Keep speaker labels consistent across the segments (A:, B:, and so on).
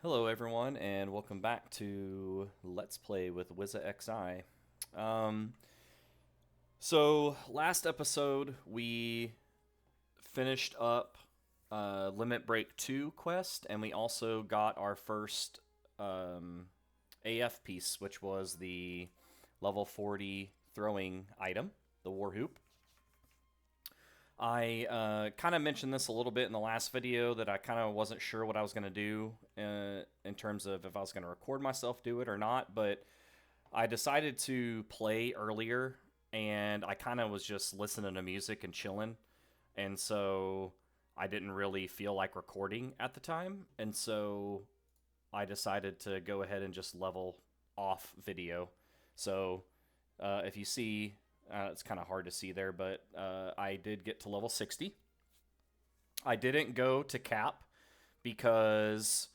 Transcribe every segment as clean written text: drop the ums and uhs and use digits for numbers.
A: Hello everyone and welcome back to Let's Play with WizzaXI. Um, so last episode we finished up Limit Break 2 quest, and we also got our first AF piece, which was the level 40 throwing item, the War Hoop. I kind of mentioned this a little bit in the last video that I kind of wasn't sure what I was going to do in terms of if I was going to record myself do it or not, but I decided to play earlier and I kind of was just listening to music and chilling, and so I didn't really feel like recording at the time, and so I decided to go ahead and just level off video. So if you see, it's kind of hard to see there, but I did get to level 60. I didn't go to cap because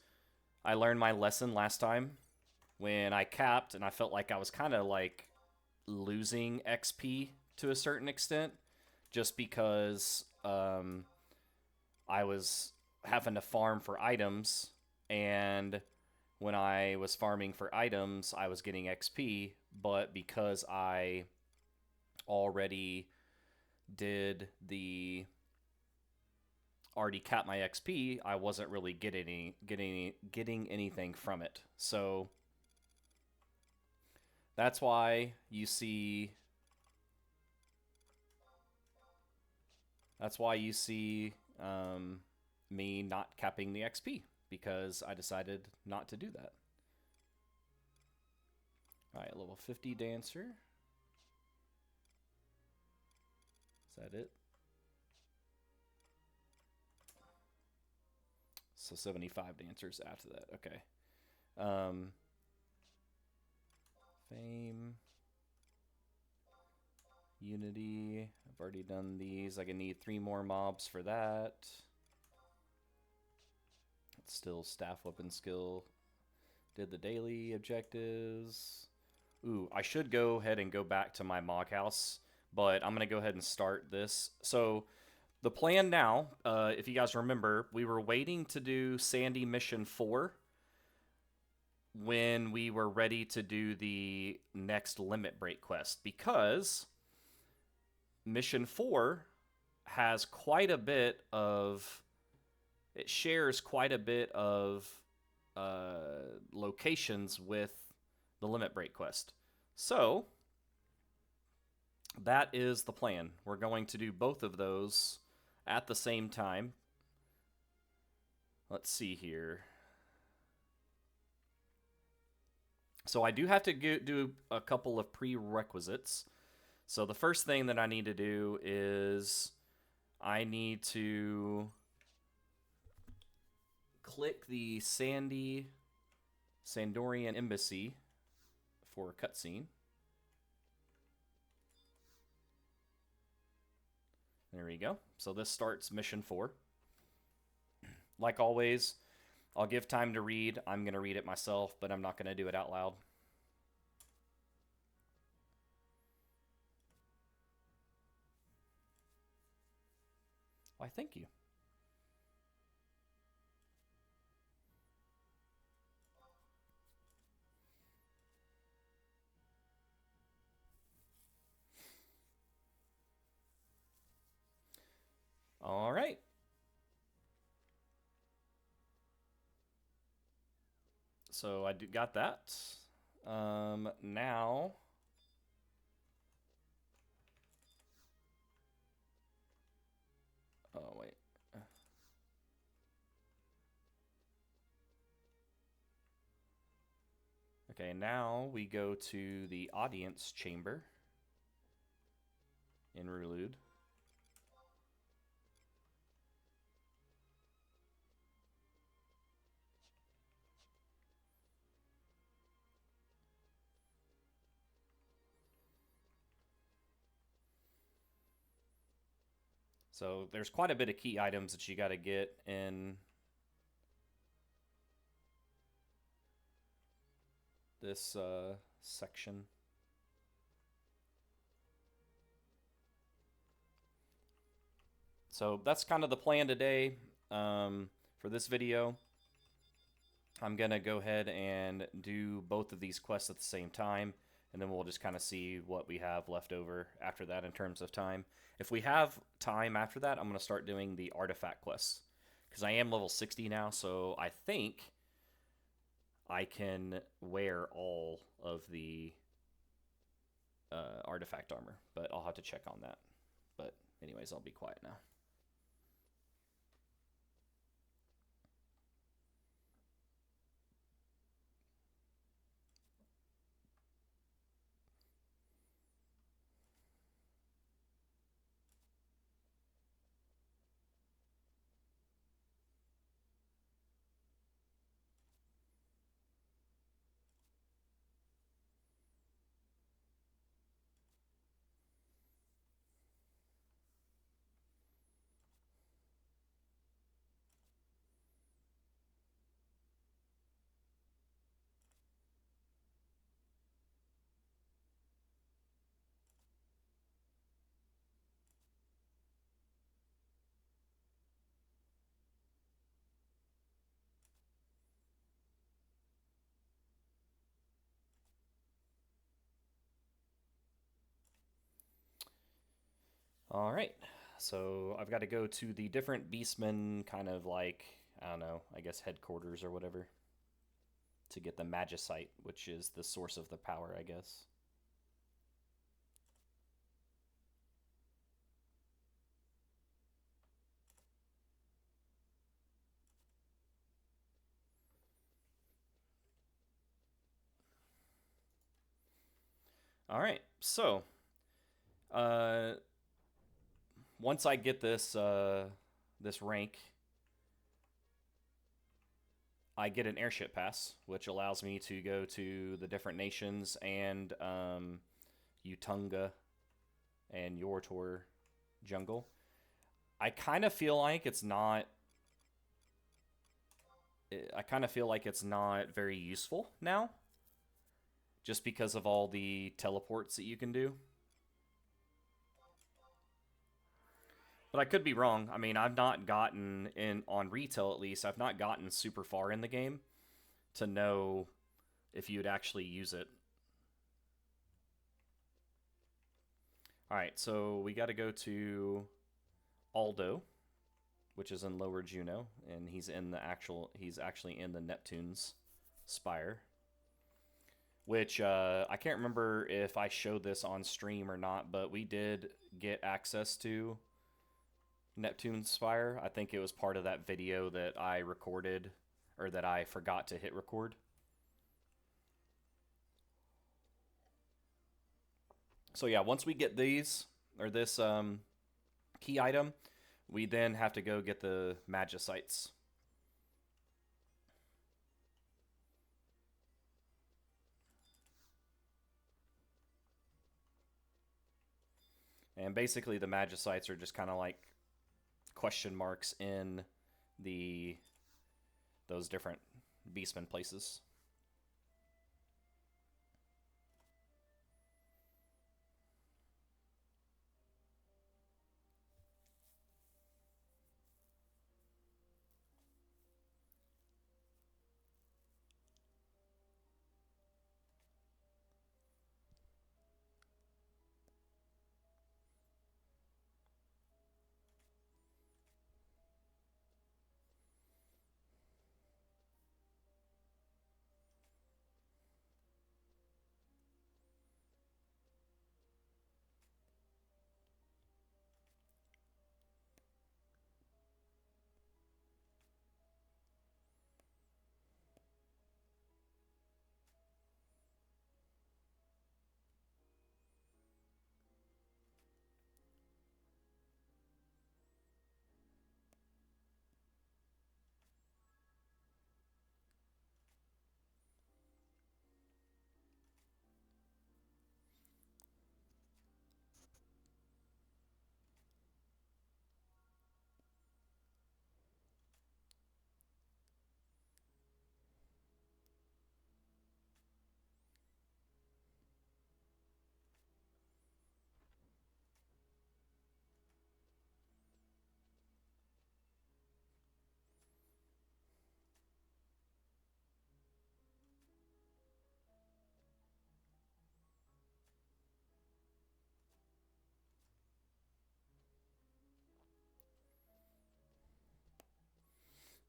A: I learned my lesson last time when I capped, and I felt like I was kind of like losing XP to a certain extent just because I was having to farm for items, and when I was farming for items, I was getting XP, but because I already did the already capped my XP, I wasn't really getting anything from it. So that's why you see me not capping the XP, because I decided not to do that. All right, level 50 dancer. Is that it? So 75 dancers after that. Okay. Fame. Unity. I've already done these. I can need 3 more mobs for that. It's still staff weapon skill. Did the daily objectives. Ooh, I should go ahead and go back to my Mog House, but I'm going to go ahead and start this. So the plan now, if you guys remember, we were waiting to do Sandy Mission 4 when we were ready to do the next Limit Break quest, because Mission 4 has quite a bit of... It shares quite a bit of locations with the Limit Break quest. So that is the plan. We're going to do both of those at the same time. Let's see here. So I do have to do a couple of prerequisites. So the first thing that I need to do is I need to click the Sandorian Embassy for a cutscene. There we go. So this starts mission 4. Like always, I'll give time to read. I'm going to read it myself, but I'm not going to do it out loud. Why, thank you. All right. So I got that. Now... Oh, wait. Okay, now we go to the audience chamber in Rulude. So there's quite a bit of key items that you got to get in this section. So that's kind of the plan today for this video. I'm going to go ahead and do both of these quests at the same time, and then we'll just kind of see what we have left over after that in terms of time. If we have time after that, I'm going to start doing the artifact quests, because I am level 60 now, so I think I can wear all of the artifact armor, but I'll have to check on that. But anyways, I'll be quiet now. All right. So I've got to go to the different beastmen, kind of like, I don't know, I guess headquarters or whatever, to get the magicite, which is the source of the power, I guess. All right. So, uh, once I get this rank, I get an airship pass, which allows me to go to the different nations and Utunga and Yortor jungle. I kind of feel like it's not. I kind of feel like it's not very useful now, just because of all the teleports that you can do. But I could be wrong. I mean, I've not gotten in on retail at least. I've not gotten super far in the game to know if you'd actually use it. All right, so we got to go to Aldo, which is in Lower Juno, and he's actually in the Neptune's spire. Which I can't remember if I showed this on stream or not, but we did get access to Neptune's spire. I think it was part of that video that I recorded, or that I forgot to hit record. So yeah, once we get these, or this key item, we then have to go get the magicites. And basically the magicites are just kind of like question marks in the those different beastman places.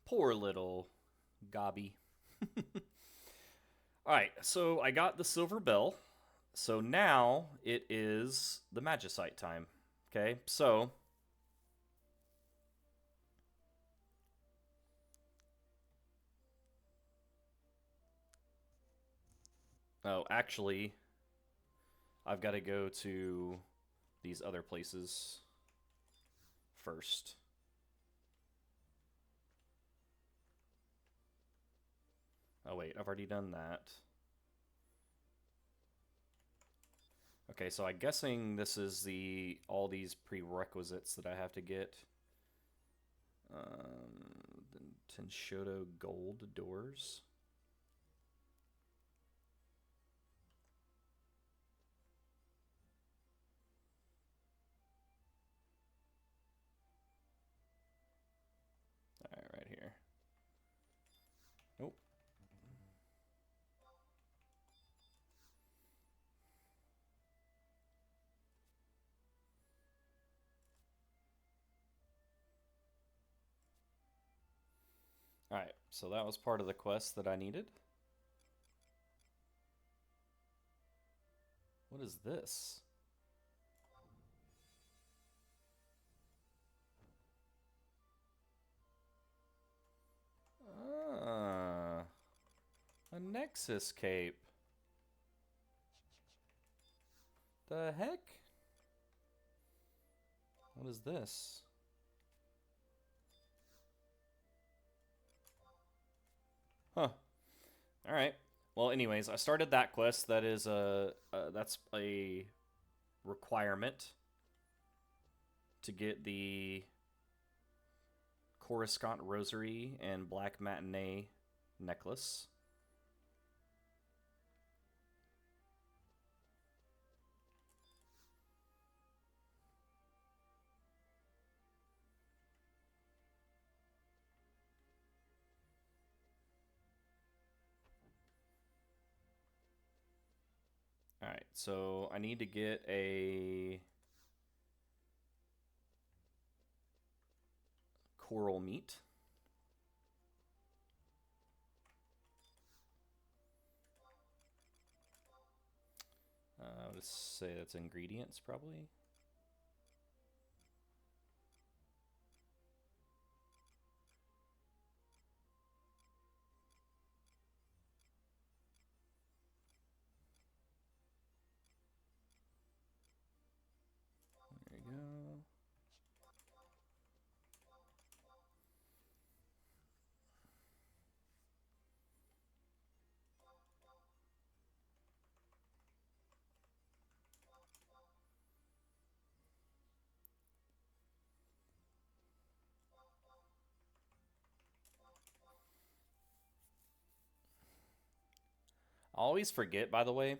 A: Poor little Gobby. Alright, so I got the silver bell. So now it is the Magicite time. Okay, so oh, actually, I've got to go to these other places first. Oh wait, I've already done that. Okay, so I'm guessing this is all these prerequisites that I have to get. The Tenshoto gold doors. All right, right here. Nope. All right, so that was part of the quest that I needed. What is this? Ah, a Nexus cape. The heck? What is this? Huh. All right. Well, anyways, I started that quest. That's a requirement to get the Coruscant Rosary and Black Matinee necklace. All right, so I need to get a coral meat. I would say that's ingredients, probably. There you go. I always forget, by the way,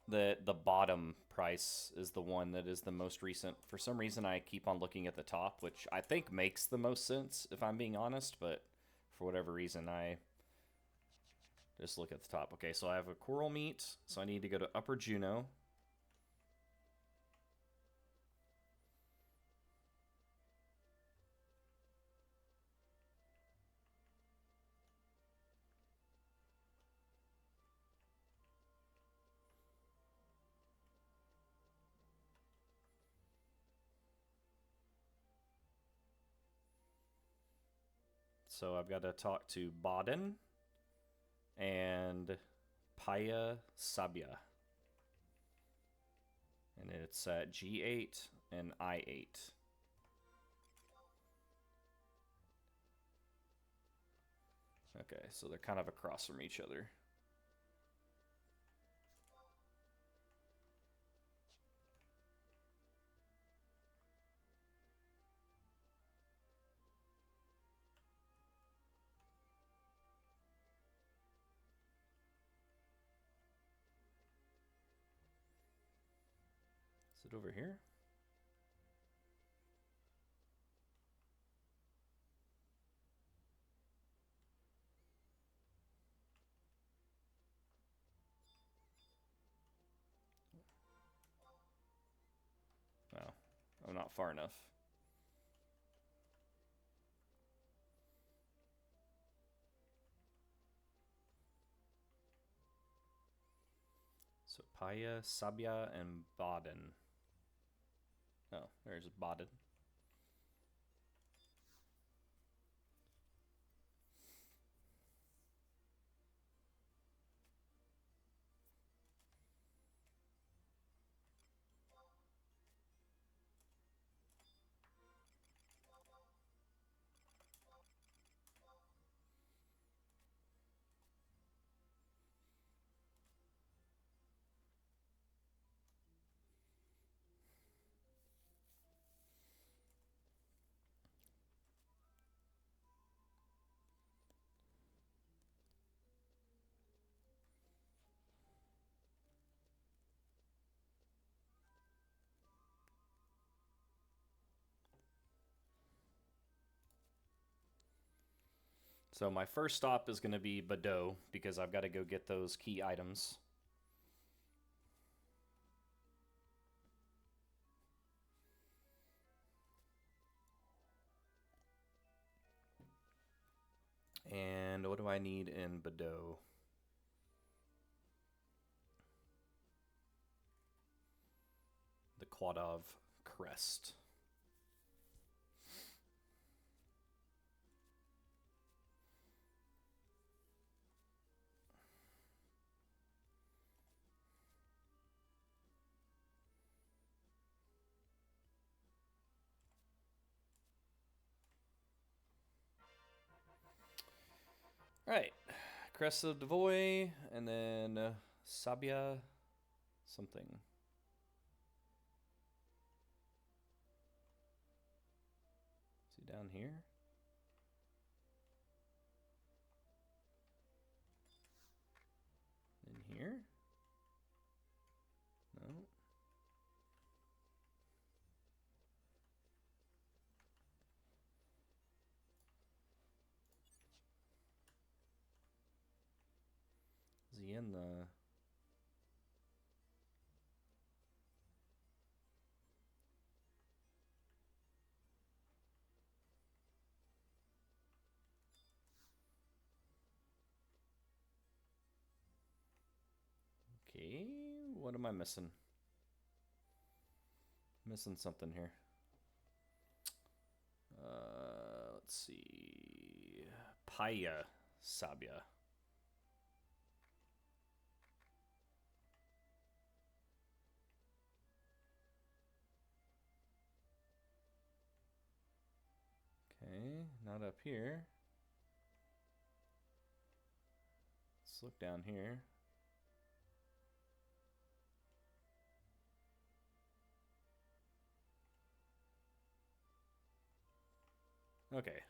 A: that the bottom price is the one that is the most recent. For some reason, I keep on looking at the top, which I think makes the most sense, if I'm being honest, but for whatever reason, I just look at the top. Okay, so I have a coral meat, so I need to go to Upper Juno. So I've got to talk to Baden and Paya Sabia. And it's at G8 and I8. Okay, so they're kind of across from each other. Is it over here? No, I'm not far enough. So Paya, Sabia, and Baden. Oh, there's Baden. So my first stop is going to be Bordeaux because I've got to go get those key items. And what do I need in Bordeaux? The Quadov crest. All right, Crest of Devoy, and then Sabia something. Is he down here? In here? No. Is he in the... Okay, what am I missing? Missing something here. Let's see. Paya Sabia. Okay, not up here. Let's look down here. Okay.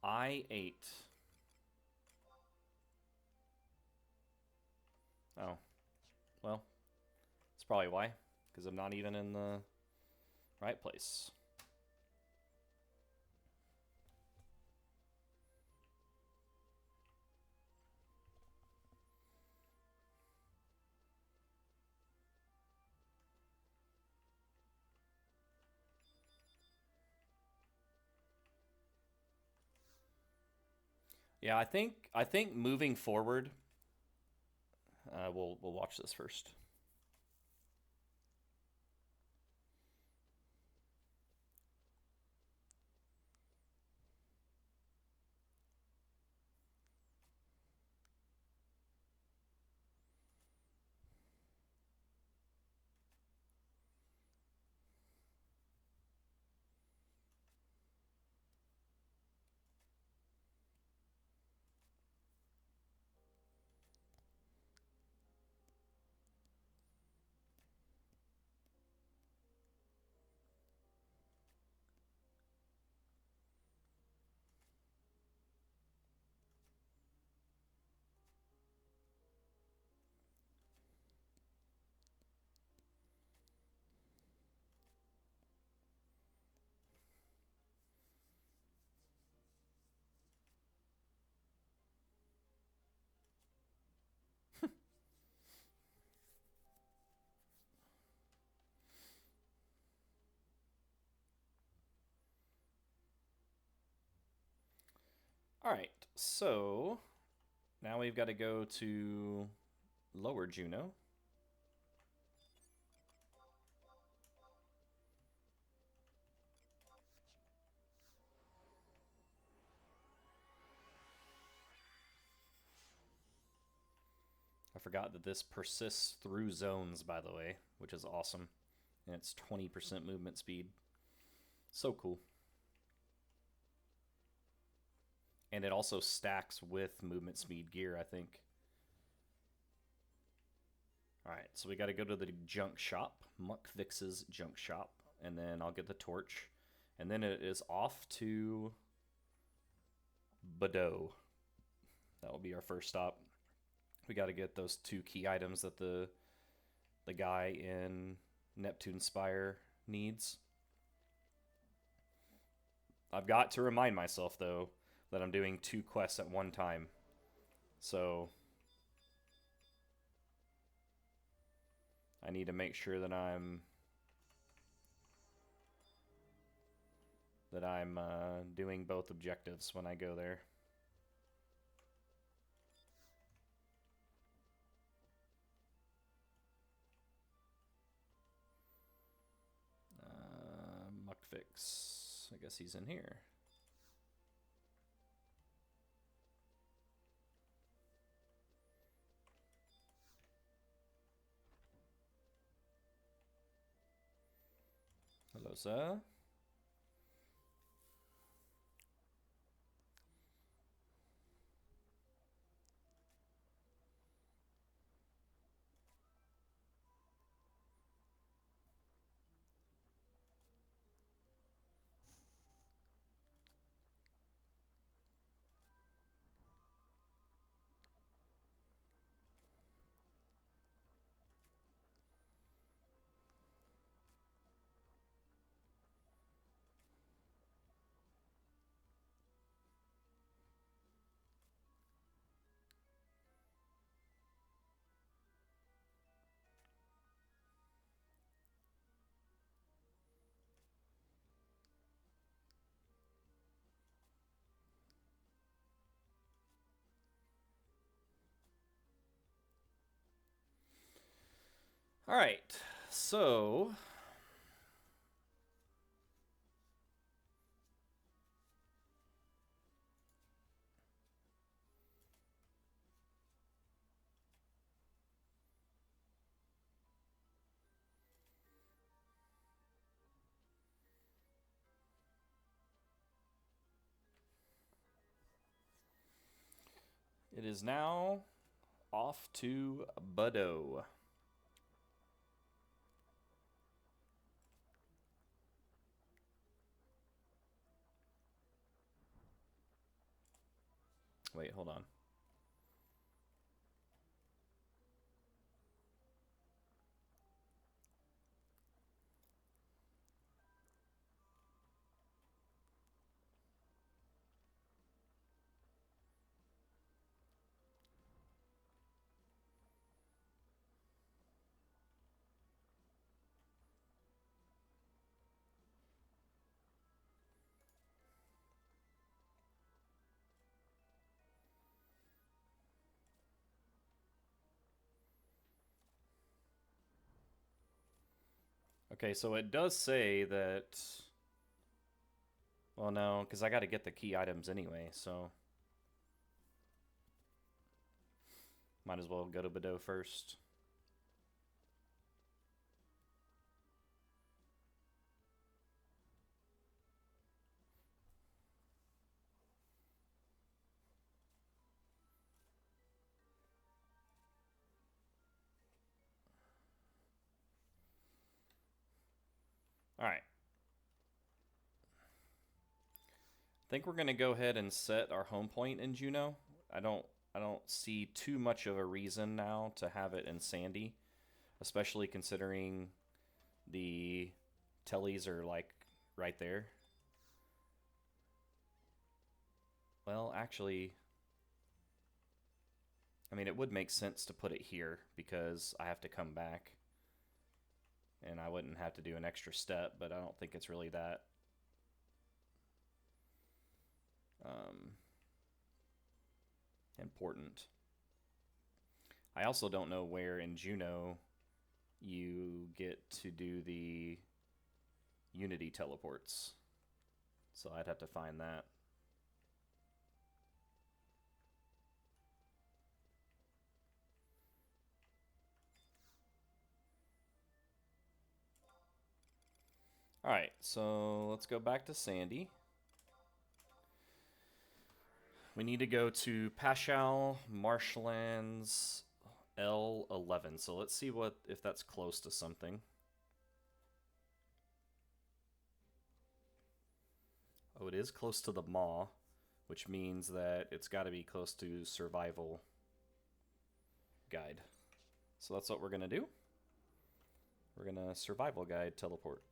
A: I8. Oh. Well, that's probably why. Because I'm not even in the right place. Yeah, I think moving forward, we'll watch this first. All right, so now we've got to go to lower Juno. I forgot that this persists through zones, by the way, which is awesome. And it's 20% movement speed. So cool. And it also stacks with movement speed gear, I think. Alright, so we got to go to the junk shop, Muckfix's junk shop, and then I'll get the torch. And then it is off to Bordeaux. That will be our first stop. We got to get those 2 key items that the guy in Neptune Spire needs. I've got to remind myself, though, that I'm doing 2 quests at one time. So I need to make sure that I'm doing both objectives when I go there. Muckfix, I guess he's in here. Hello, sir. All right, so it is now off to Bordeaux. Wait, hold on. Okay, so it does say that... Well, no, because I got to get the key items anyway, so... Might as well go to Bordeaux first. All right. I think we're going to go ahead and set our home point in Juno. I don't see too much of a reason now to have it in Sandy, especially considering the tellies are like right there. Well, actually, I mean, it would make sense to put it here because I have to come back and I wouldn't have to do an extra step, but I don't think it's really that important. I also don't know where in Juno you get to do the Unity teleports. So I'd have to find that. Alright, so let's go back to Sandy. We need to go to Pashal Marshlands L11. So let's see if that's close to something. Oh, it is close to the Maw, which means that it's got to be close to Survival Guide. So that's what we're going to do. We're going to Survival Guide teleport.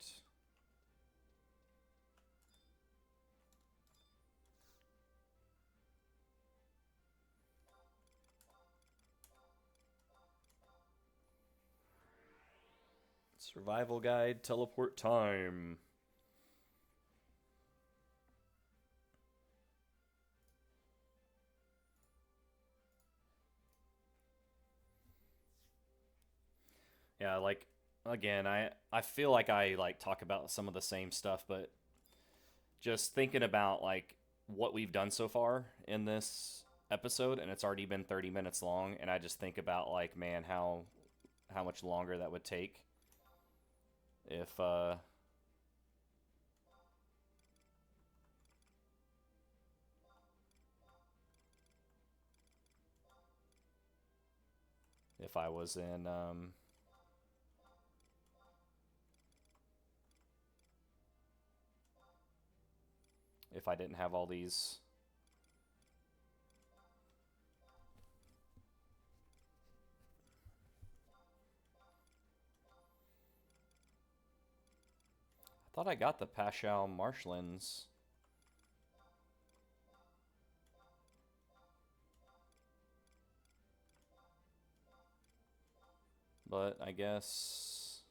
A: Survival Guide teleport time. Yeah, like again, I feel like I like talk about some of the same stuff, but just thinking about like what we've done so far in this episode, and it's already been 30 minutes long, and I just think about like, man, how much longer that would take if if I was in if I didn't have all these. I thought I got the Pashal Marshlands. But I guess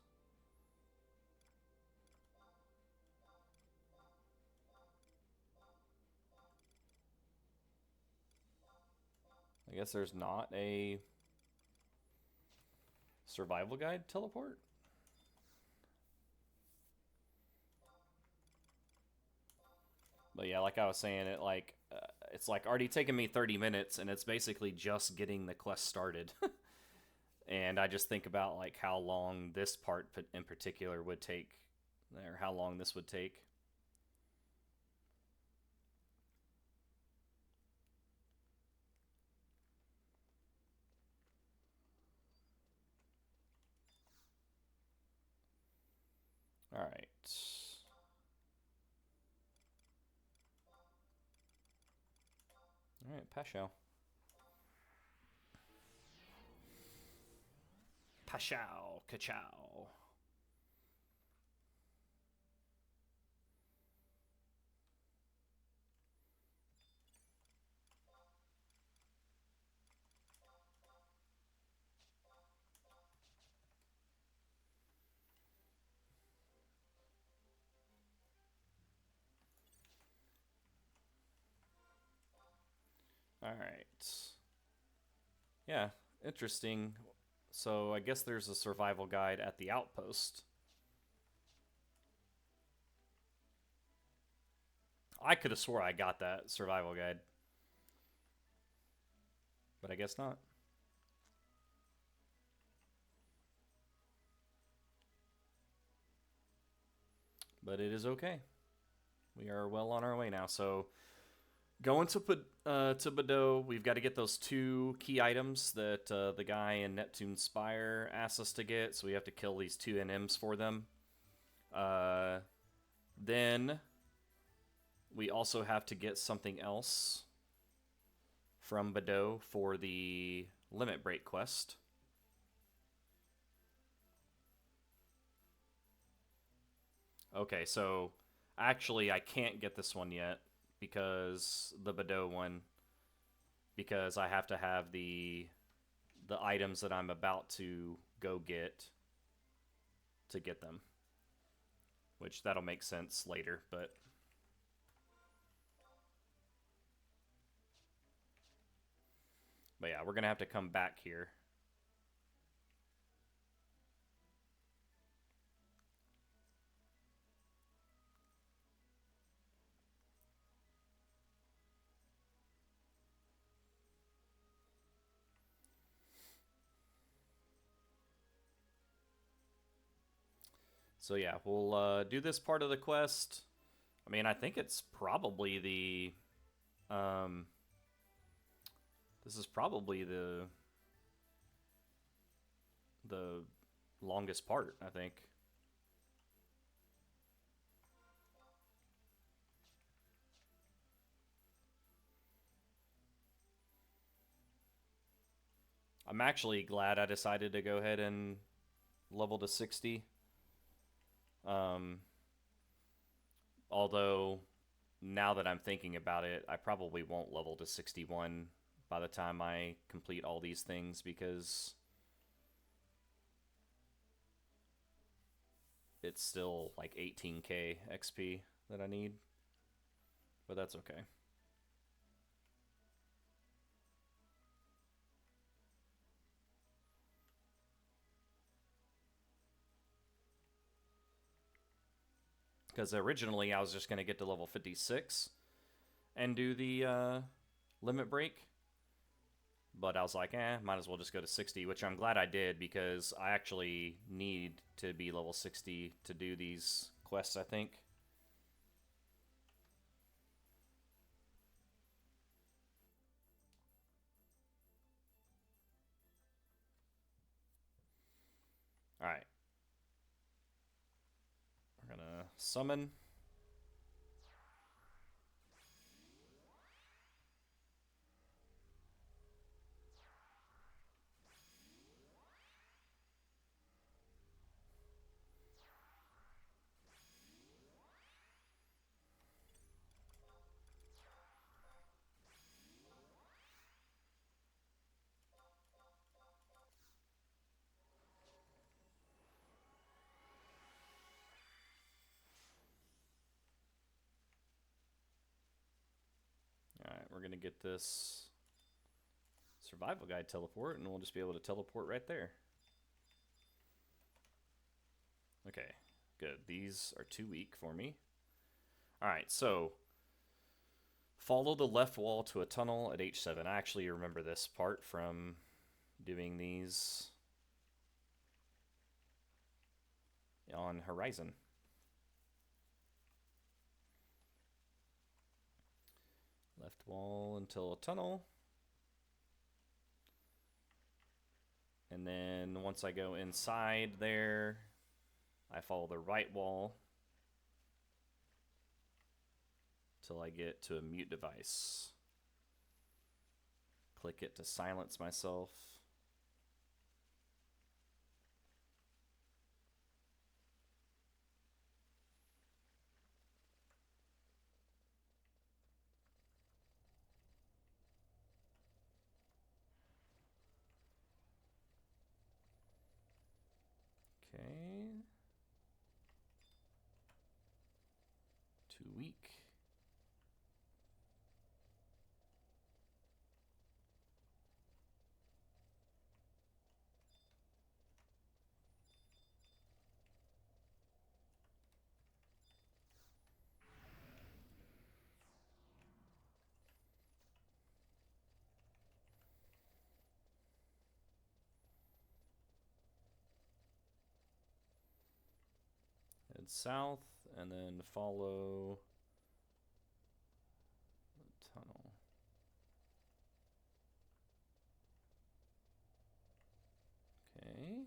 A: there's not a survival guide teleport. But yeah, like I was saying, it's like already taken me 30 minutes, and it's basically just getting the quest started. And I just think about like how long this part in particular would take, or how long this would take. All right. All right, Pasho. Pashow, kachow. All right. Yeah, interesting. So I guess there's a survival guide at the outpost. I could have swore I got that survival guide, but I guess not. But it is okay. We are well on our way now. So going to Bordeaux, we've got to get those 2 key items that the guy in Neptune Spire asked us to get. So we have to kill these 2 NMs for them. Then we also have to get something else from Bordeaux for the Limit Break quest. Okay, so actually I can't get this one yet because the Bordeaux one, because I have to have the items that I'm about to go get to get them, which that'll make sense later, but yeah, we're gonna have to come back here So yeah, we'll do this part of the quest. I mean, I think it's probably this is probably the longest part, I think. I'm actually glad I decided to go ahead and level to 60. Um, although, now that I'm thinking about it, I probably won't level to 61 by the time I complete all these things because it's still like 18k XP that I need. But that's okay. Because originally I was just going to get to level 56 and do the limit break. But I was like, might as well just go to 60, which I'm glad I did because I actually need to be level 60 to do these quests, I think. Alright. We're going to summon. Alright, we're going to get this survival guide teleport, and we'll just be able to teleport right there. Okay, good. These are too weak for me. Alright, so follow the left wall to a tunnel at H7. I actually remember this part from doing these on Horizon. Left wall until a tunnel. And then once I go inside there, I follow the right wall till I get to a mute device. Click it to silence myself. Okay. Too weak. Head south and then follow the tunnel. Okay.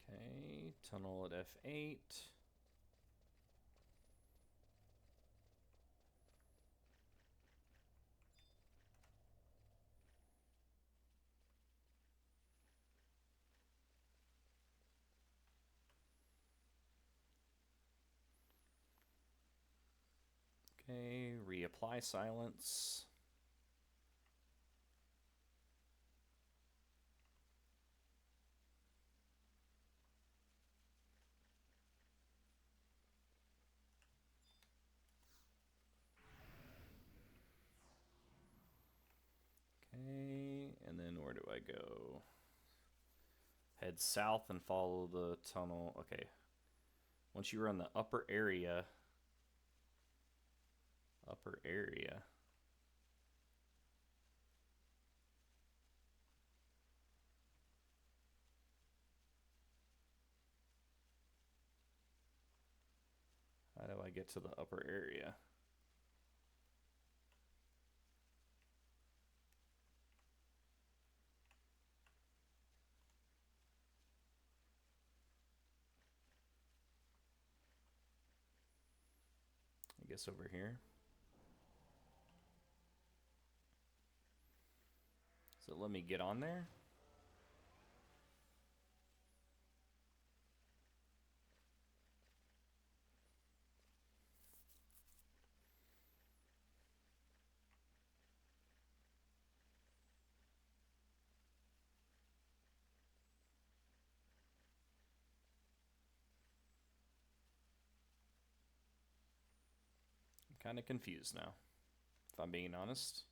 A: Okay, tunnel at F8. Okay, reapply silence. go? Head south and follow the tunnel. Okay. Once you are in the upper area. Upper area. How do I get to the upper area? I guess over here. So let me get on there. I'm kind of confused now, if I'm being honest.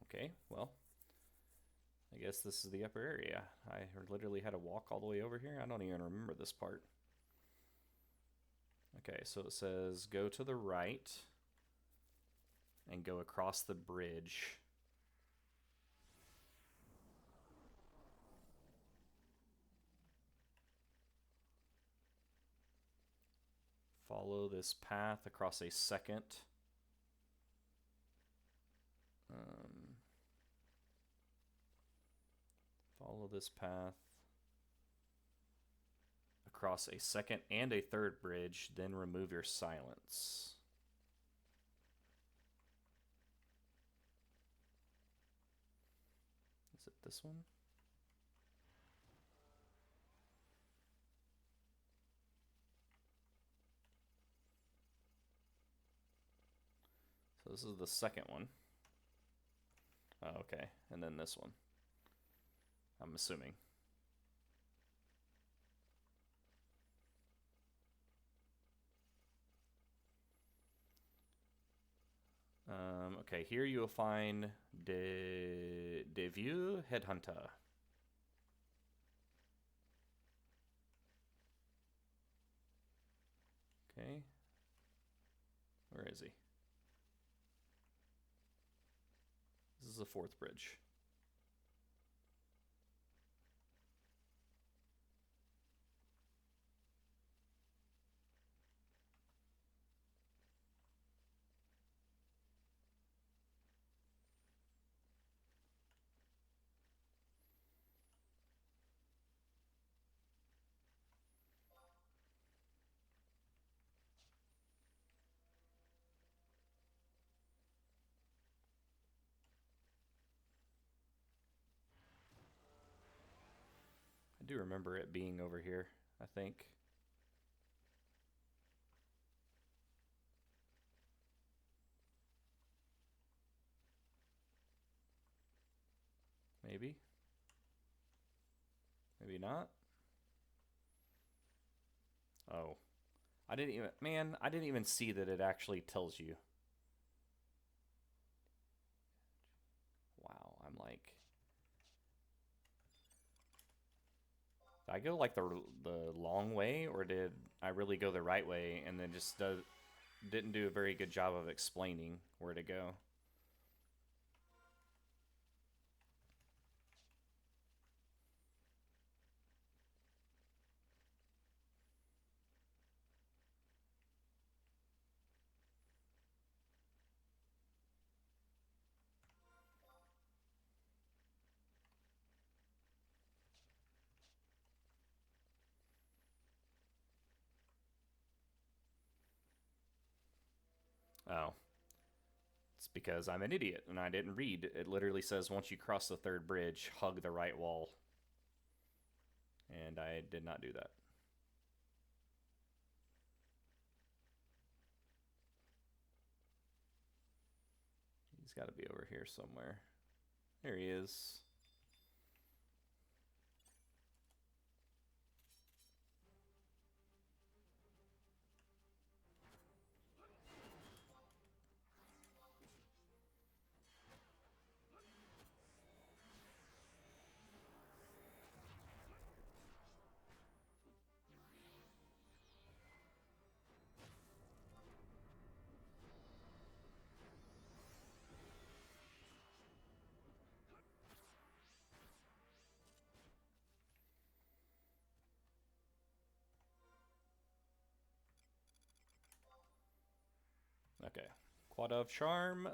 A: Okay, well, I guess this is the upper area. I literally had to walk all the way over here. I don't even remember this part. Okay, so it says go to the right and go across the bridge. Follow this path across a second. Follow this path across a second and a third bridge, then remove your silence. Is it this one? So this is the second one. Oh, okay, and then this one. I'm assuming. Okay, here you will find the View Headhunter. Okay. Where is he? This is the fourth bridge. I do remember it being over here, I think. Maybe. Maybe not. Oh. I didn't even see that it actually tells you. Wow, I'm like... Did I go like the long way, or did I really go the right way and then just didn't do a very good job of explaining where to go? Oh. It's because I'm an idiot and I didn't read. It literally says once you cross the third bridge, hug the right wall. And I did not do that. got to be over here somewhere. There he is. Okay. Quad of Charm.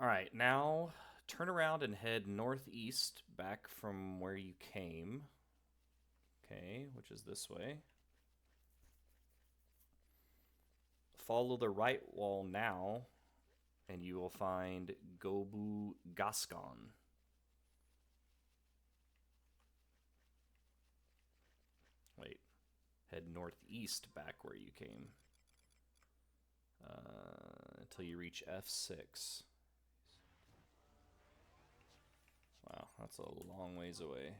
A: Alright, now turn around and head northeast back from where you came. Okay, which is this way. Follow the right wall now, and you will find Gobu Gascon. Wait, head northeast back where you came. Until you reach F6. Wow, that's a long ways away.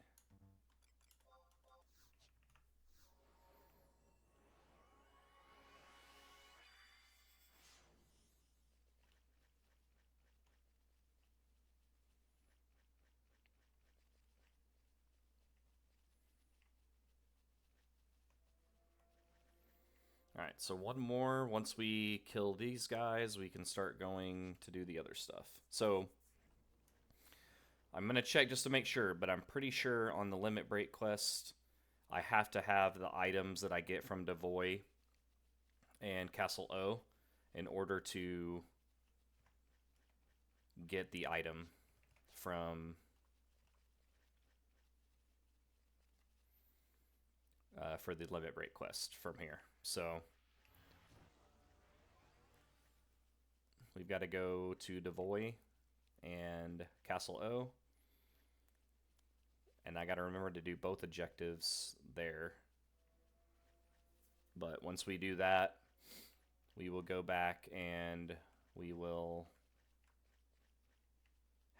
A: Alright, so one more. Once we kill these guys, we can start going to do the other stuff. So, I'm going to check just to make sure, but I'm pretty sure on the Limit Break quest, I have to have the items that I get from Devoy and Castle O in order to get the item from for the Limit Break quest from here. So we've got to go to Devoy and Castle O, and I got to remember to do both objectives there. But once we do that, we will go back and we will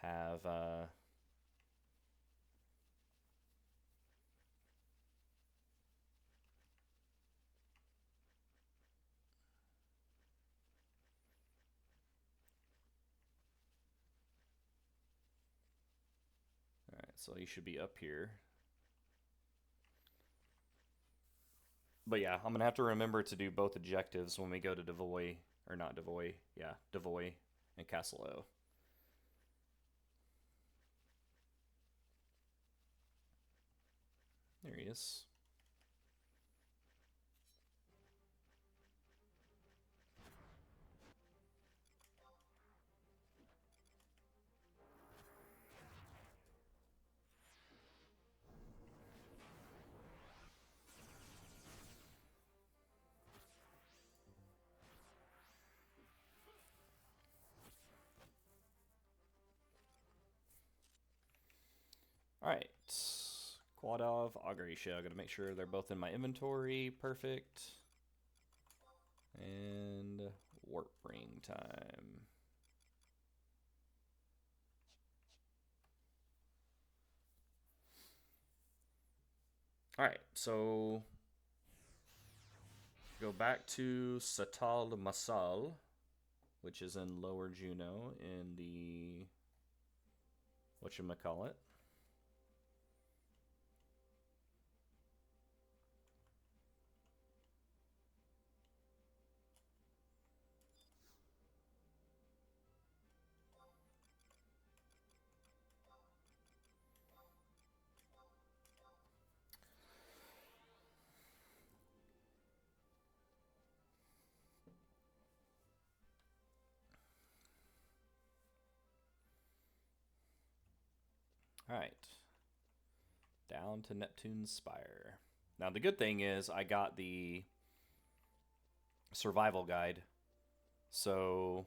A: have Alright, so you should be up here. But yeah, I'm going to have to remember to do both objectives when we go to Devoy, or not Devoy, yeah, Devoy and Castle O. There he is. Alright. Quadov, Agrisha. I gotta make sure they're both in my inventory. Perfect. And warp ring time. Alright, so go back to Satal Masal, which is in Lower Juno in the whatchamacallit. Alright. Down to Neptune's Spire. Now, the good thing is I got the survival guide. So,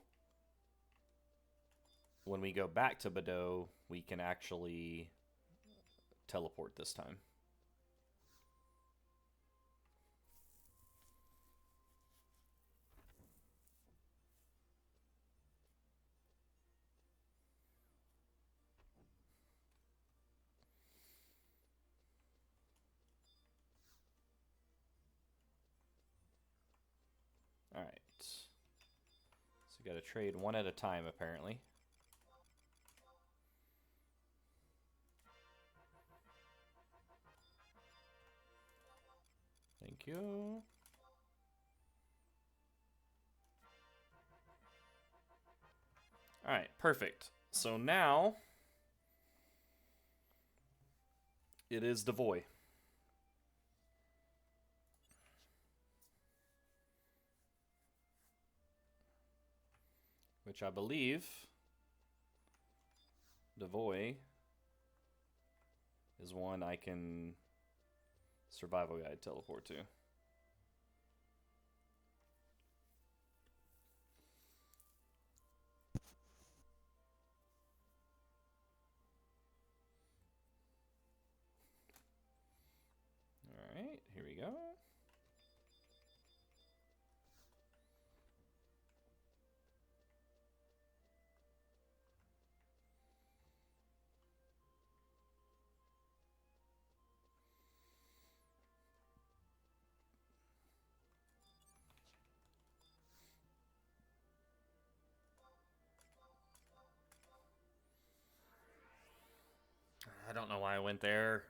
A: when we go back to Bordeaux, we can actually teleport this time. got to trade one at a time, apparently. Thank you. All right, perfect. So now it is Devoy. Which I believe Devoy is one I can survival guide teleport to. Alright, here we go. I don't know why I went there.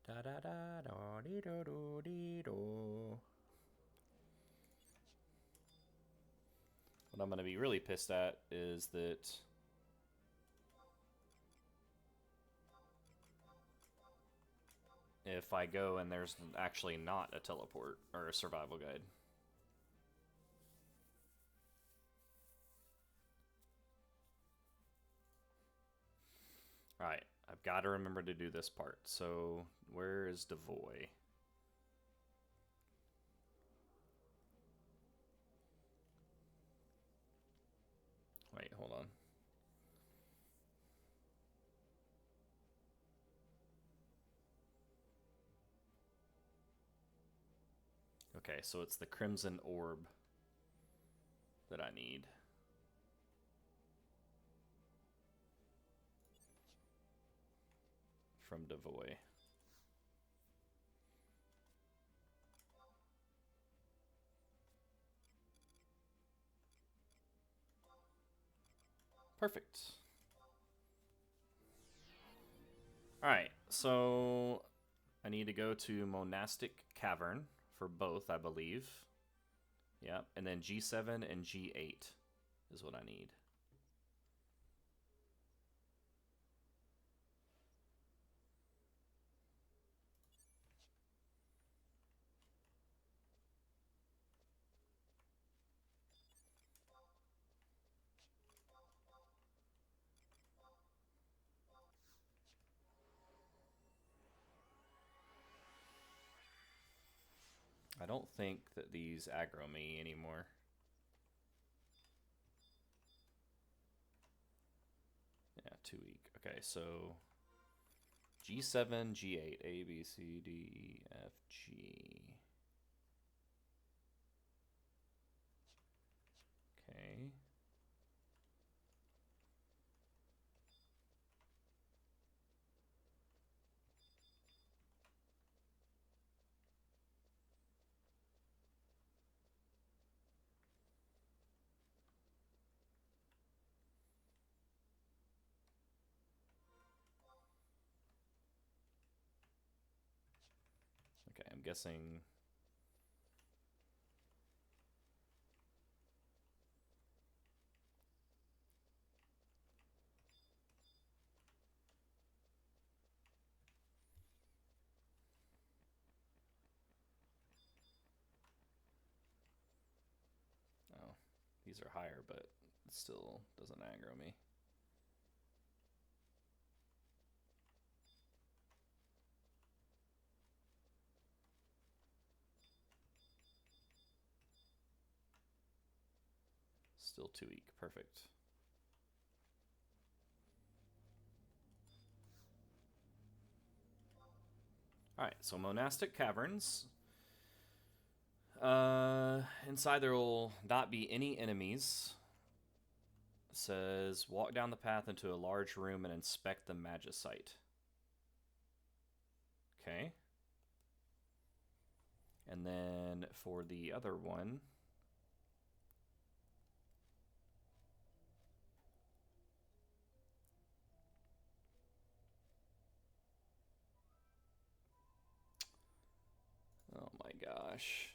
A: Da da da da dee do do dee do. What I'm going to be really pissed at is that if I go and there's actually not a teleport or a survival guide. Alright, I've got to remember to do this part. So, where is Devoy? Wait, hold on. Okay, so it's the Crimson Orb that I need. From Devoy. Perfect. Alright, so I need to go to Monastic Cavern for both, I believe. Yep, and then G7 and G8 is what I need. I don't think that these aggro me anymore. Yeah, too weak. Okay, so G7, G8, A, B, C, D, E, F, G. Okay. Okay, I'm guessing. Oh, these are higher, but it still doesn't aggro me. Still too weak. Perfect. Alright, so Monastic Caverns. Inside there will not be any enemies. says walk down the path into a large room and inspect the magicite. Okay. And then for the other one, oh my gosh.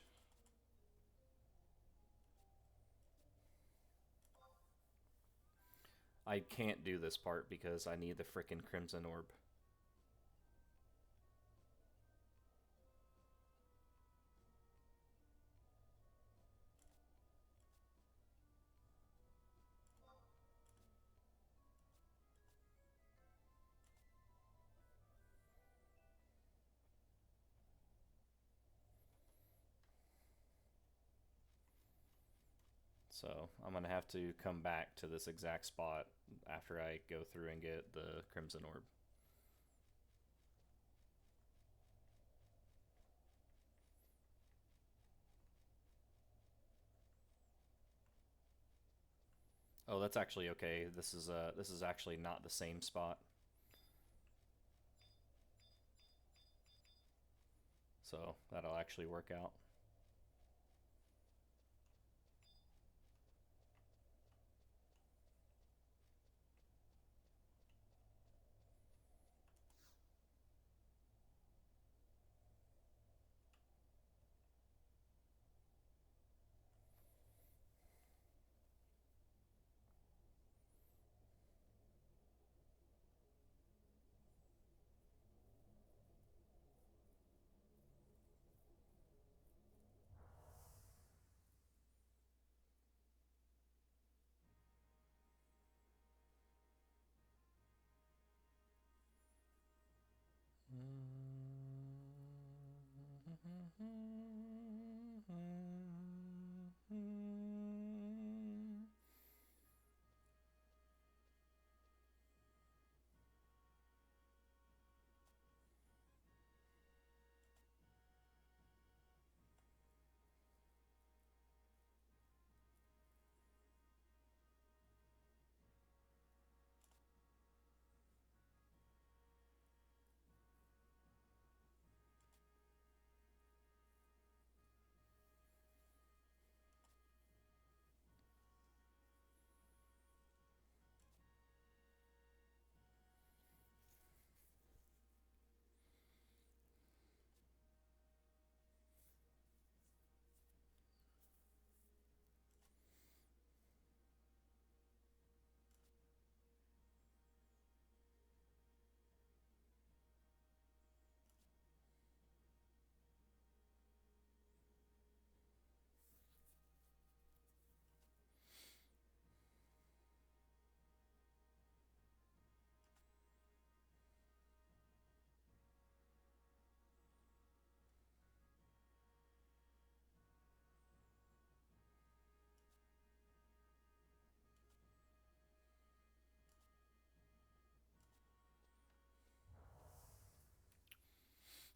A: I can't do this part because I need the frickin' crimson orb. So I'm going to have to come back to this exact spot after I go through and get the crimson orb. Oh, that's actually okay. This is actually not the same spot. So that'll actually work out.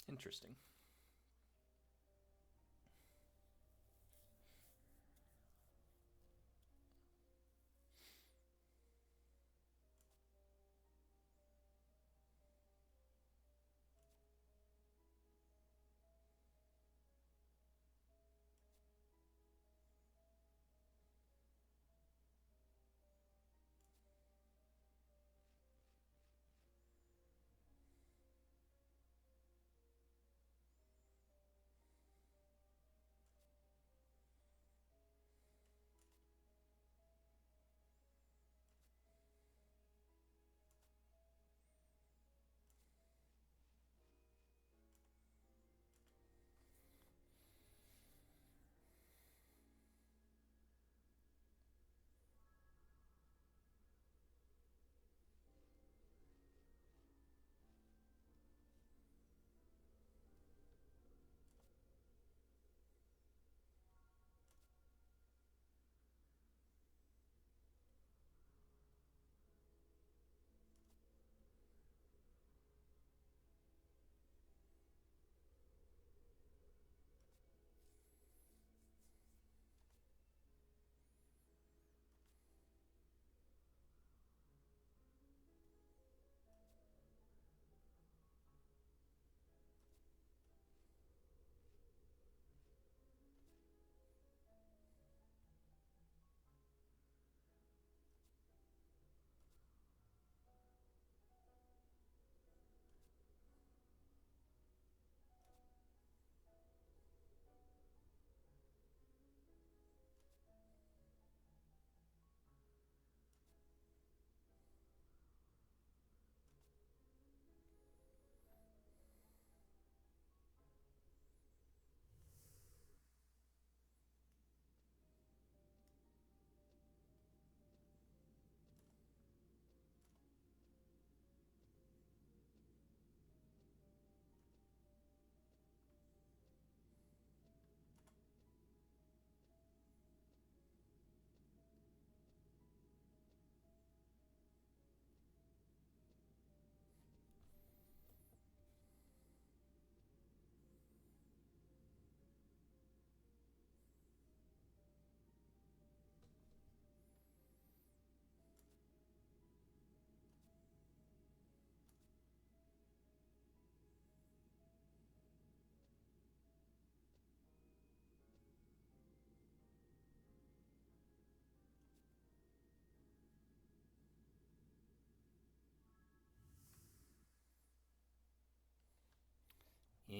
A: Interesting.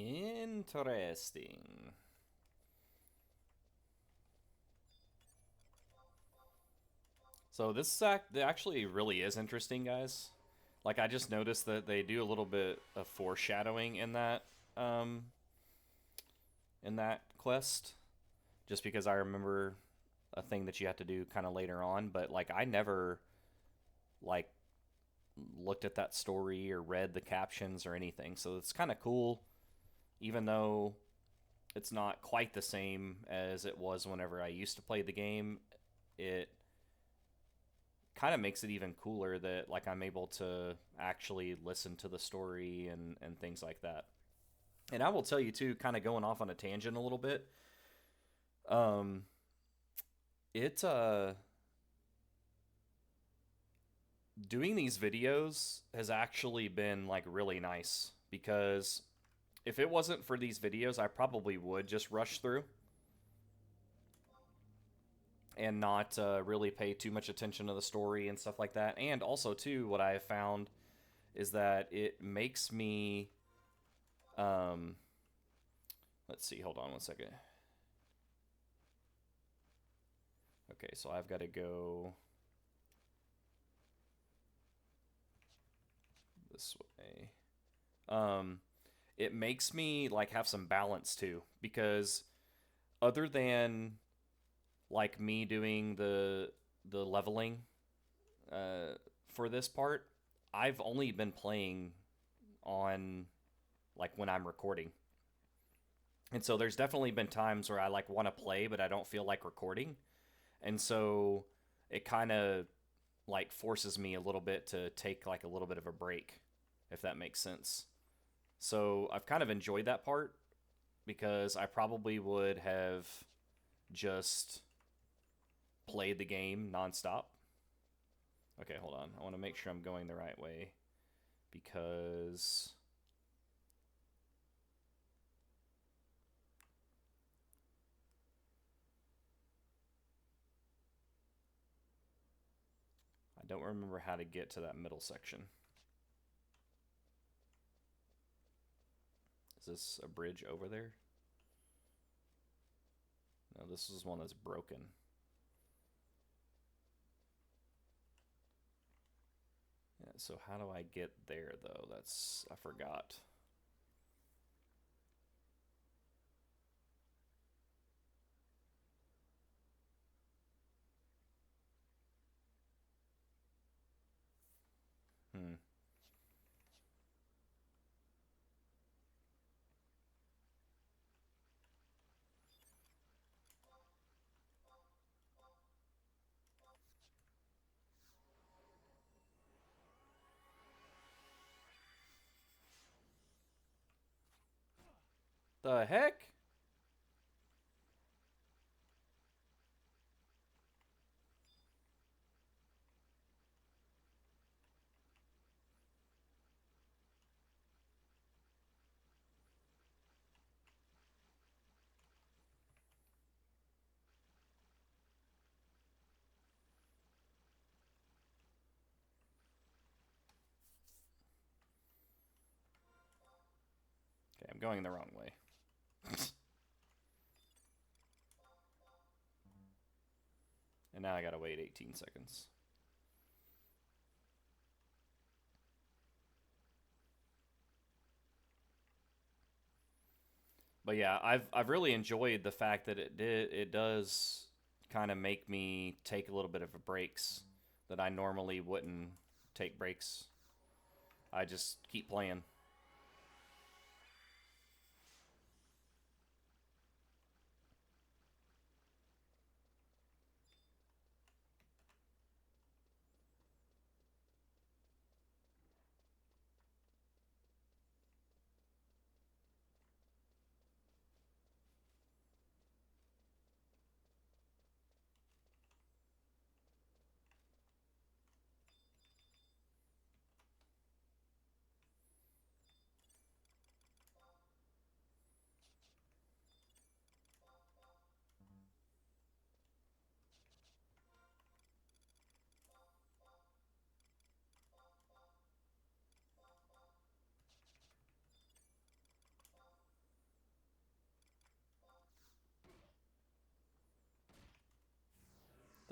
A: Interesting. So this actually really is interesting, guys. Like I just noticed that they do a little bit of foreshadowing um, in that quest, just because I remember a thing that you have to do kind of later on. But like I never like looked at that story or read the captions or anything, so it's kind of cool, even though it's not quite the same as it was whenever I used to play the game. It kind of makes it even cooler that like I'm able to actually listen to the story and things like that. And I will tell you too, kind of going off on a tangent a little bit. Um, it Doing these videos has actually been like really nice because if it wasn't for these videos, I probably would just rush through and not really pay too much attention to the story and stuff like that. And also too, what I have found is that it makes me um, let's see, hold on one second. Okay, so I've got to go this way. It makes me like have some balance too, because other than like me doing the leveling uh, for this part, I've only been playing on like when I'm recording. And so there's definitely been times where I like want to play but I don't feel like recording. And so it kind of like forces me a little bit to take like a little bit of a break, if that makes sense. So I've kind of enjoyed that part because I probably would have just played the game nonstop. Okay, hold on. I want to make sure I'm going the right way because I don't remember how to get to that middle section. Is this a bridge over there? No, this is one that's broken. Yeah, so how do I get there though? I forgot. Hmm. The heck? Okay, I'm going the wrong way. And now I gotta wait 18 seconds. But yeah, I've really enjoyed the fact that it does kind of make me take a little bit of a breaks that I normally wouldn't take breaks. I just keep playing.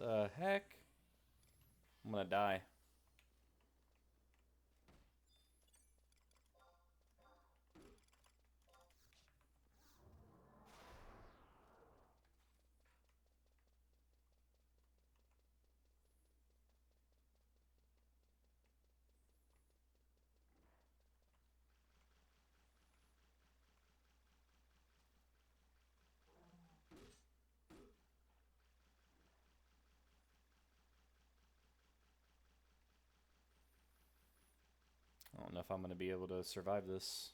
A: The heck? I'm gonna die. I don't know if I'm gonna be able to survive this.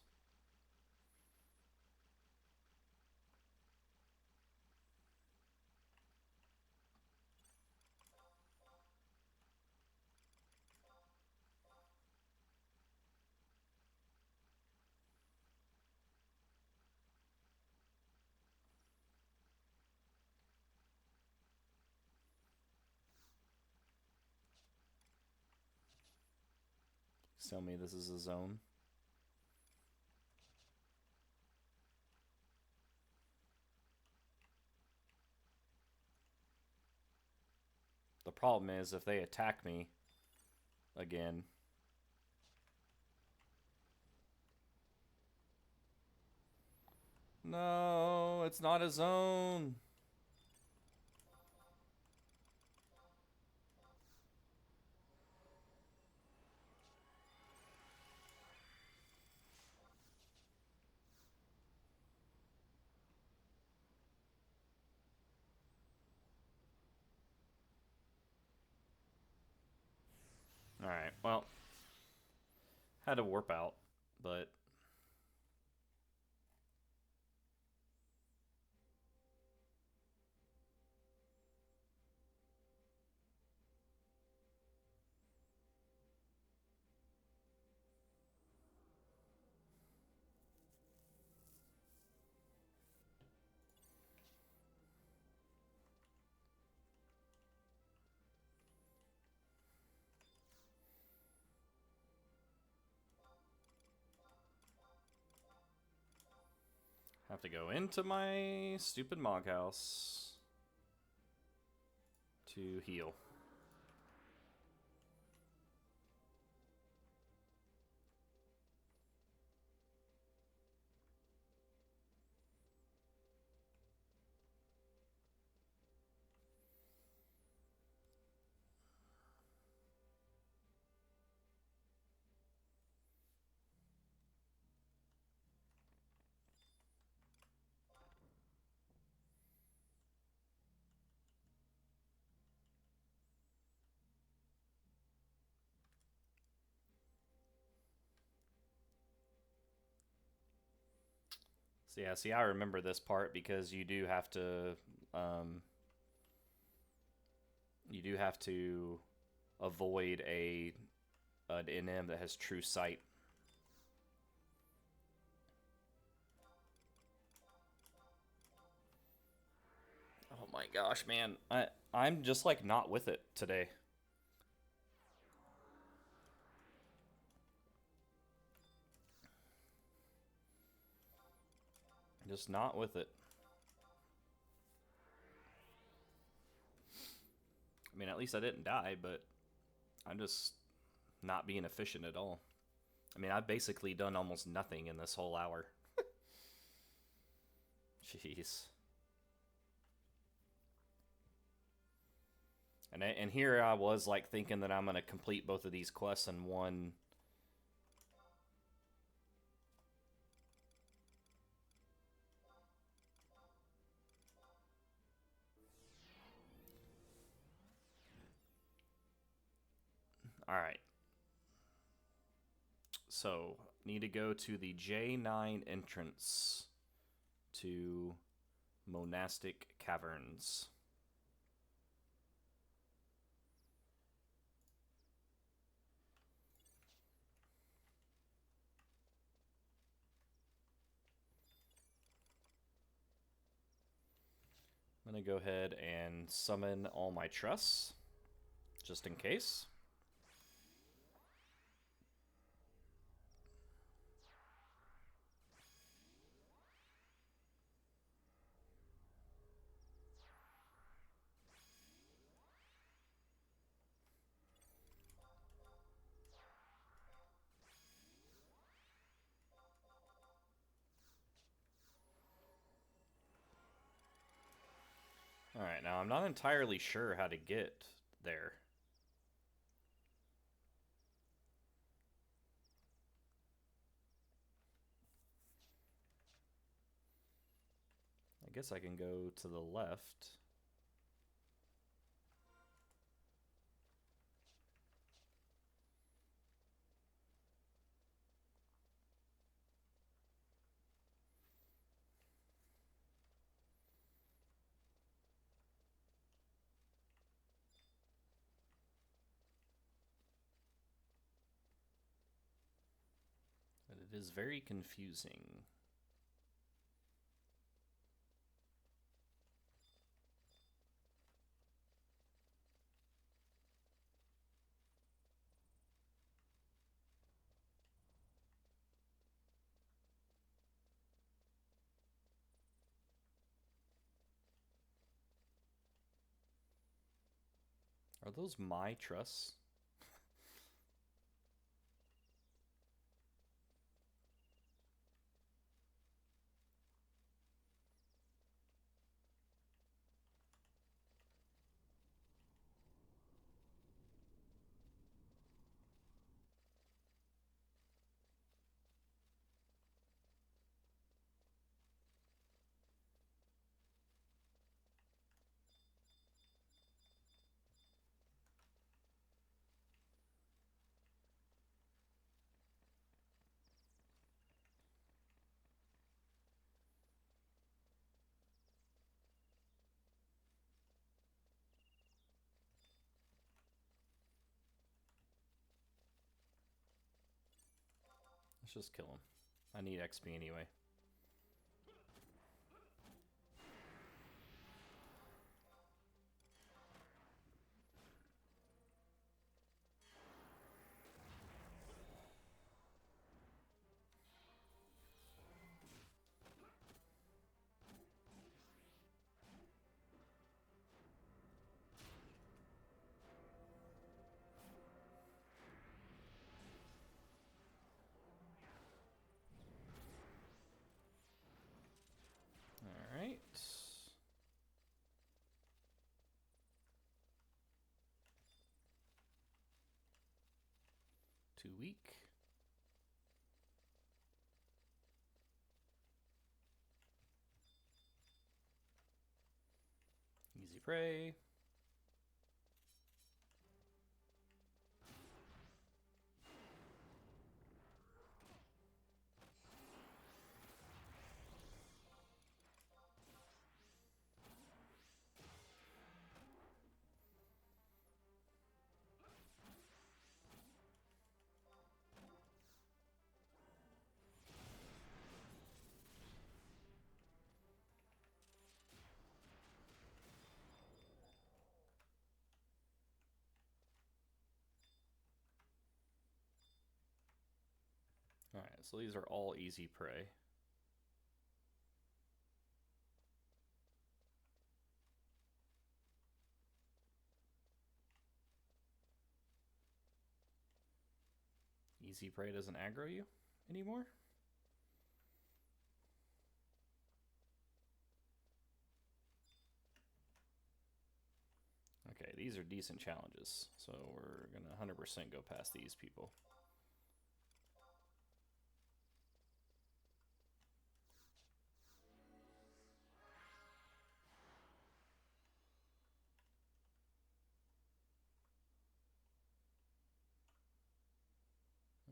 A: Tell me this is a zone. The problem is if they attack me again. No, it's not a zone. Alright, well, had to warp out, but have to go into my stupid Mog House to heal. So yeah, see, I remember this part because you do have to avoid an NM that has true sight. Oh my gosh, man. I'm just like not with it today. Just not with it. I mean, at least I didn't die, but I'm just not being efficient at all. I mean, I've basically done almost nothing in this whole hour. Jeez. And here I was like thinking that I'm gonna complete both of these quests in one. All right. So need to go to the J9 entrance to Monastic Caverns. I'm going to go ahead and summon all my trusts, just in case. Alright, now I'm not entirely sure how to get there. I guess I can go to the left. But it is very confusing. Are those my truss? Let's just kill him. I need XP anyway. Alright. Too weak. Easy prey. Alright, so these are all easy prey. Easy prey doesn't aggro you anymore? Okay, these are decent challenges, so we're gonna 100% go past these people.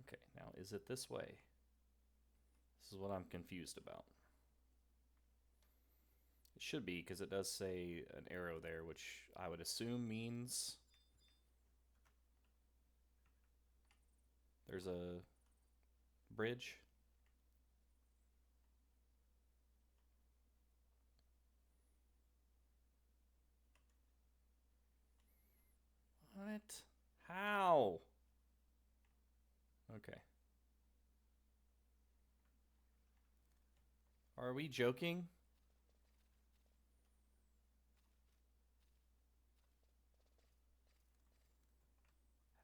A: Okay, now is it this way? This is what I'm confused about. It should be, because it does say an arrow there, which I would assume means there's a bridge. What? How? Okay. Are we joking?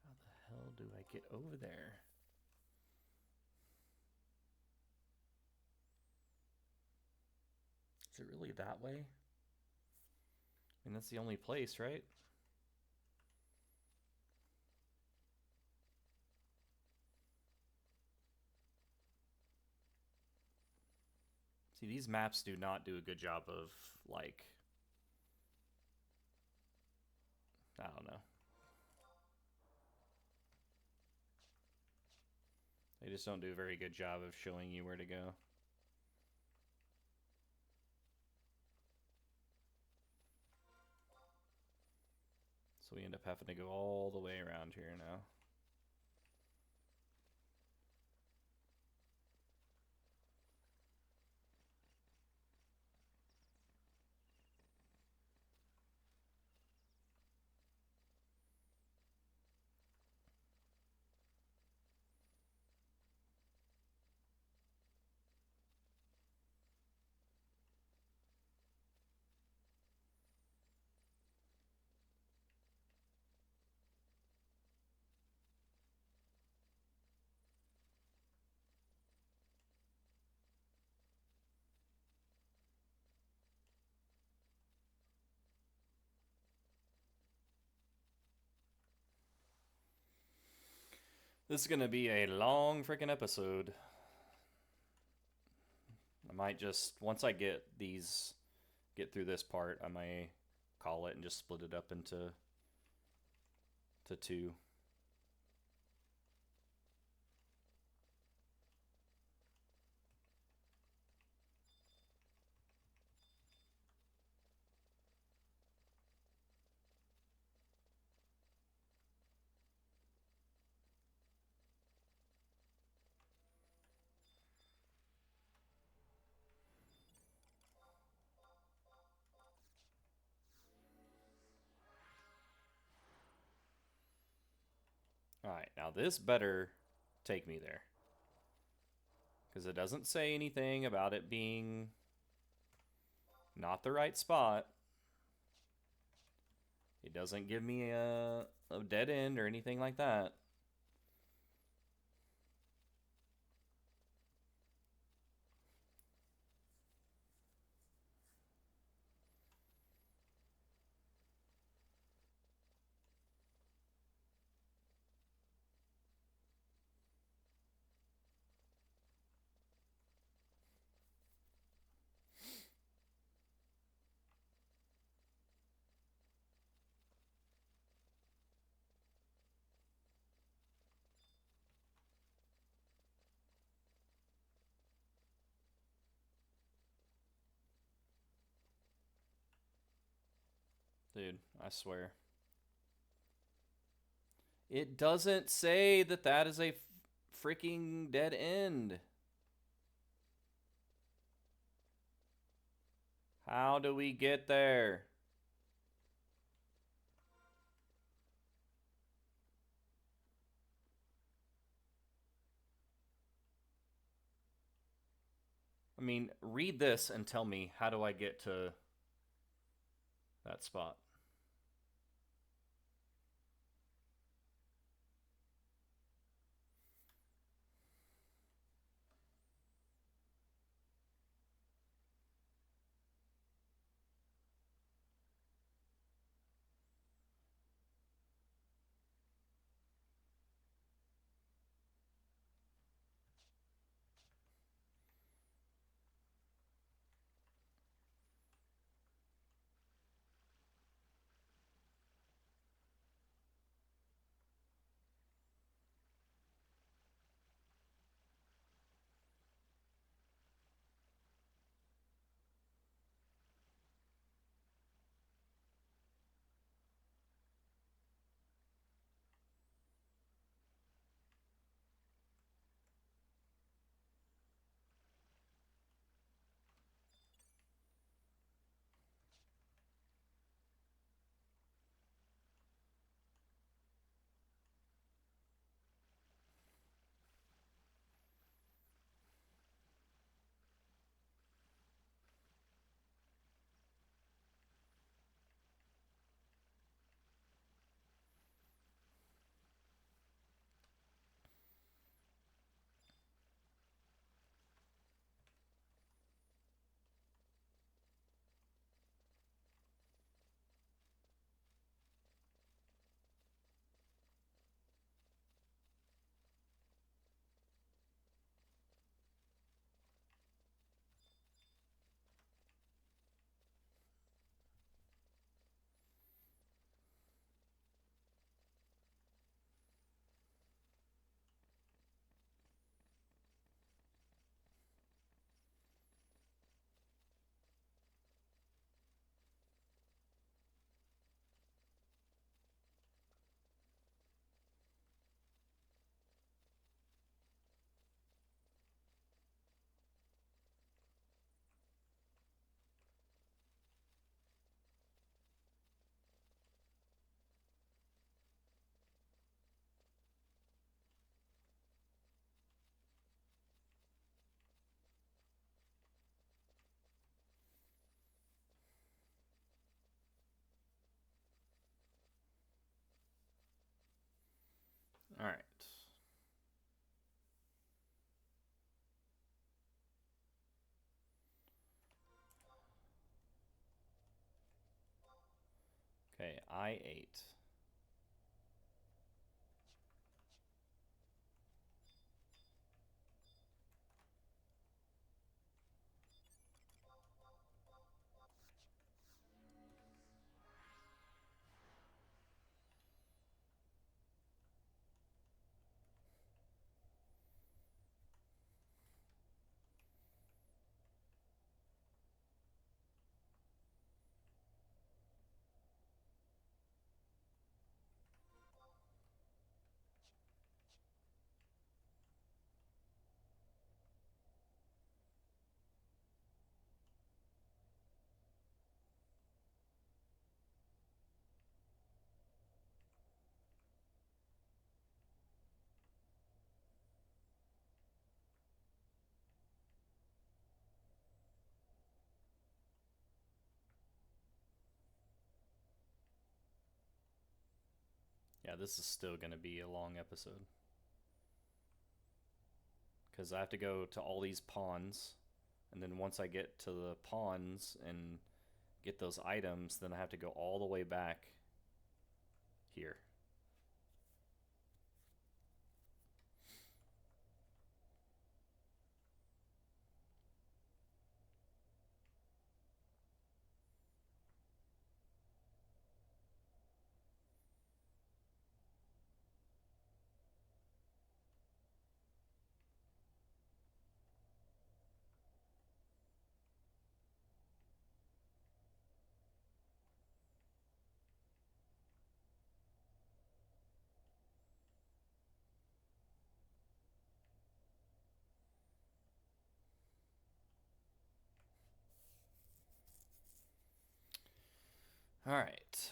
A: How the hell do I get over there? Is it really that way? I mean, that's the only place, right? See, these maps do not do a good job of, like, I don't know. They just don't do a very good job of showing you where to go. So we end up having to go all the way around here now. This is going to be a long freaking episode. I might just, once I get through this part, I may call it and just split it up into two. All right, now this better take me there. Because it doesn't say anything about it being not the right spot. It doesn't give me a dead end or anything like that. Dude, I swear. It doesn't say that that is a freaking dead end. How do we get there? I mean, read this and tell me, how do I get to that spot? Okay, I8. Yeah, this is still going to be a long episode. Because I have to go to all these pawns. And then once I get to the pawns and get those items, then I have to go all the way back here. All right.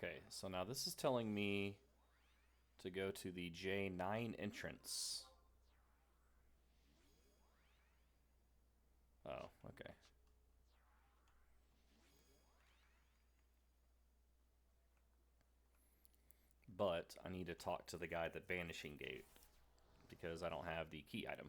A: Okay, so now this is telling me to go to the J9 entrance. Oh, okay. But I need to talk to the guy at the Banishing Gate because I don't have the key item.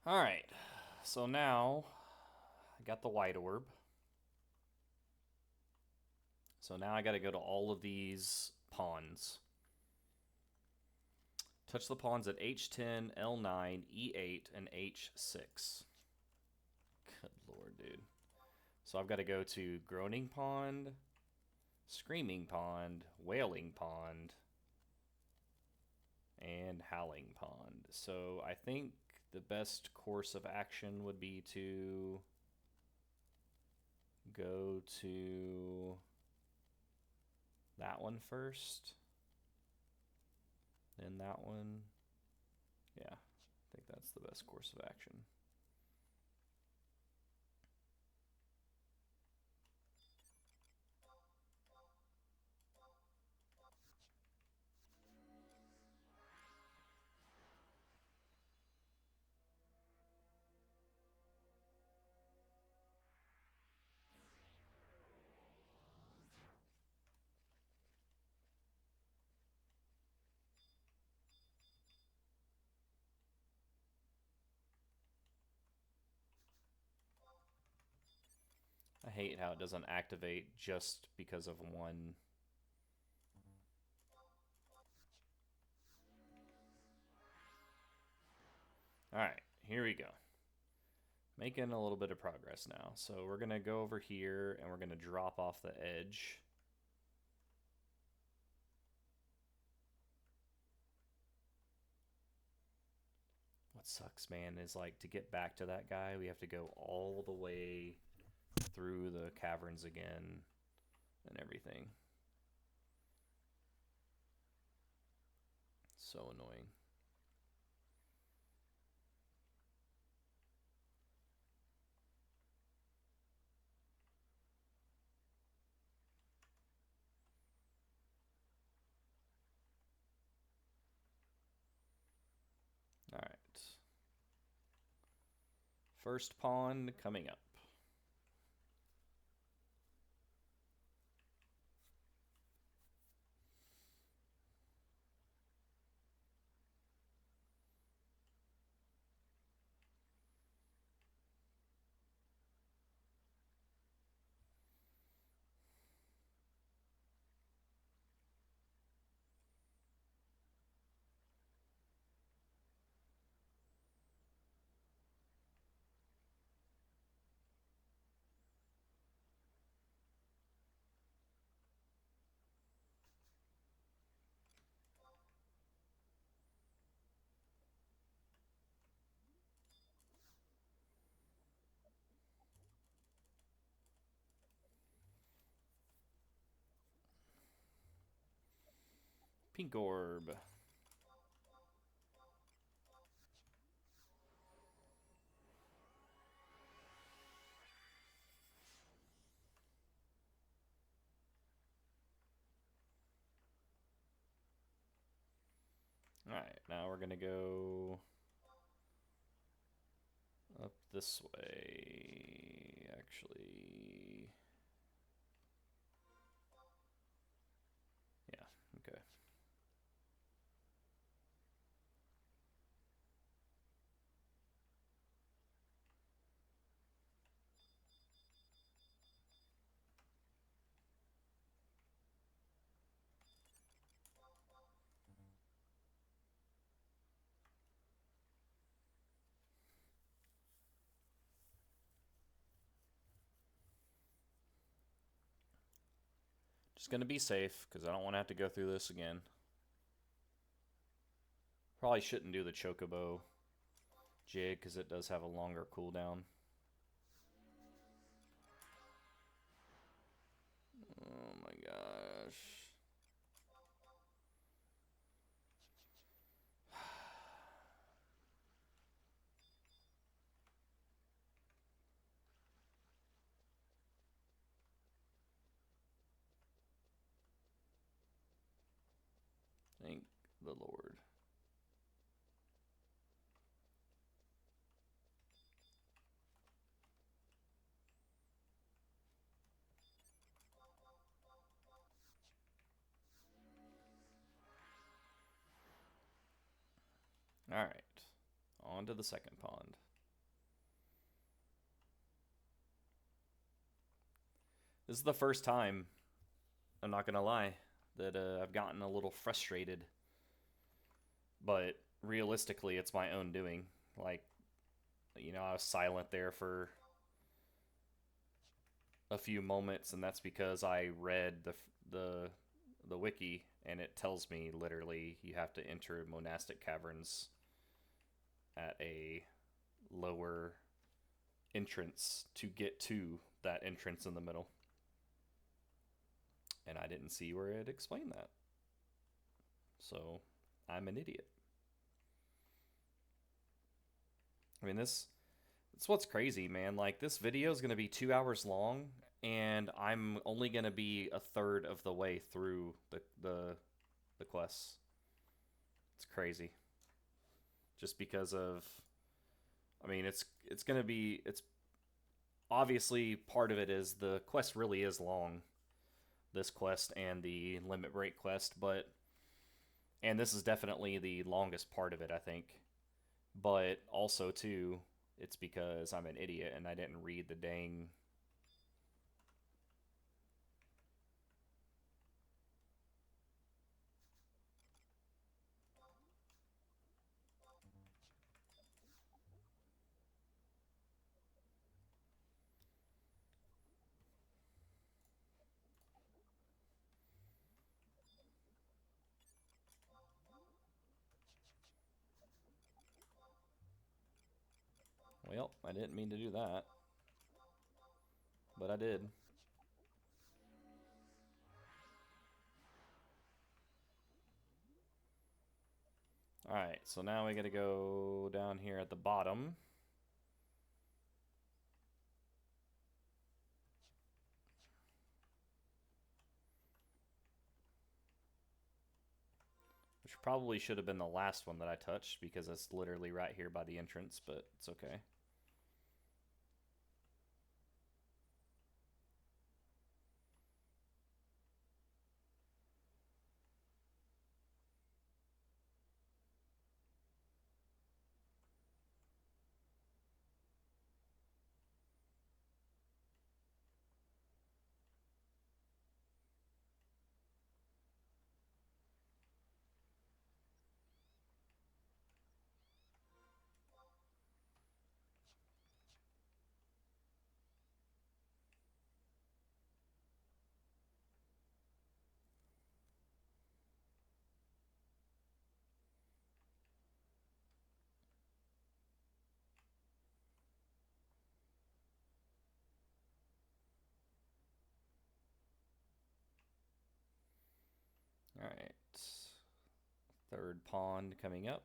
A: All right, so now I got the white orb. So now I got to go to all of these pawns. Touch the pawns at H10, L9, E8, and H6. Good lord, dude. So I've got to go to Groaning Pond, Screaming Pond, Wailing Pond, and Howling Pond. So I think the best course of action would be to go to that one first, then that one. Yeah, I think that's the best course of action. I hate how it doesn't activate just because of one. Alright, here we go. Making a little bit of progress now. So we're going to go over here and we're going to drop off the edge. What sucks, man, is like to get back to that guy, we have to go all the way through the caverns again and everything. So annoying. All right. First pawn coming up. Pink orb. All right, now we're going to go up this way, actually. Yeah, okay. Just going to be safe because I don't want to have to go through this again. Probably shouldn't do the chocobo jig because it does have a longer cooldown. Oh my gosh. Thank the Lord. All right, on to the second pond. This is the first time, I'm not gonna lie, that I've gotten a little frustrated. But realistically, it's my own doing. Like, I was silent there for a few moments, and that's because I read the the wiki, and it tells me literally you have to enter monastic caverns at a lower entrance to get to that entrance in the middle. And I didn't see where it explained that. So I'm an idiot. I mean, it's what's crazy, man. Like, this video is going to be 2 hours long, and I'm only going to be a third of the way through the quests. It's crazy. Just because of, I mean, it's going to be, it's obviously part of it is the quest really is long. This quest and the limit break quest, but and this is definitely the longest part of it, I think. But also too, it's because I'm an idiot and I didn't read the dang. Well, I didn't mean to do that, but I did. Alright, so now we gotta go down here at the bottom. Which probably should have been the last one that I touched because it's literally right here by the entrance, but it's okay. Alright. Third pond coming up.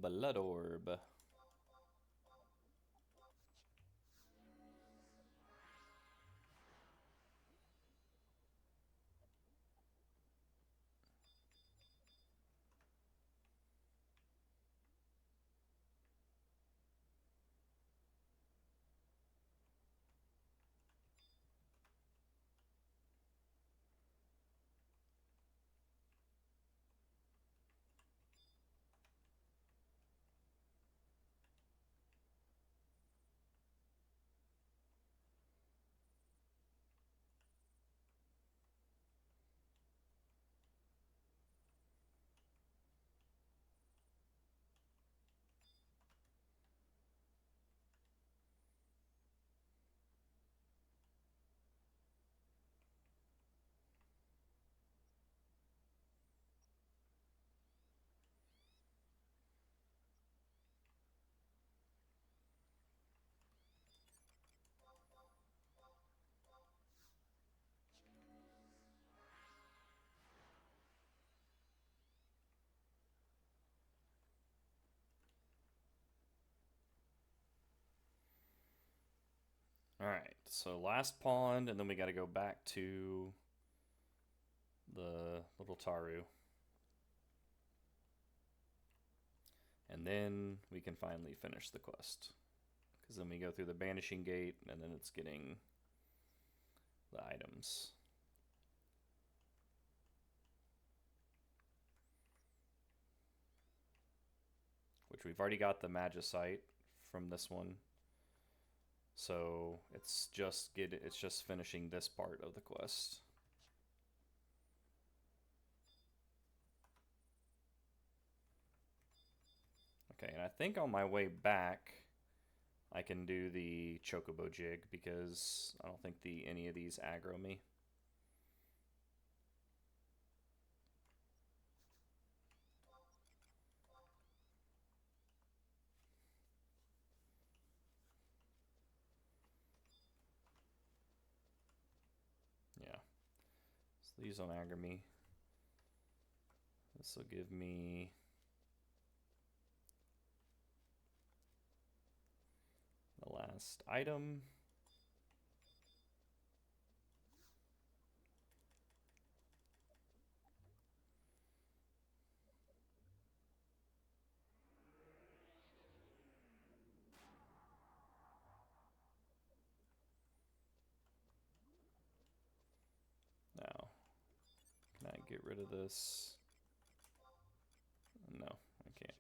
A: Blood orb. so last pond, and then we got to go back to the little Taru. And then we can finally finish the quest. Because then we go through the banishing gate, and then it's getting the items. Which we've already got the Magicite from this one. So it's just finishing this part of the quest. Okay, and I think on my way back I can do the Chocobo Jig because I don't think any of these aggro me. Yeah. So these don't aggro me. This will give me the last item. Now, can I get rid of this? No, I can't.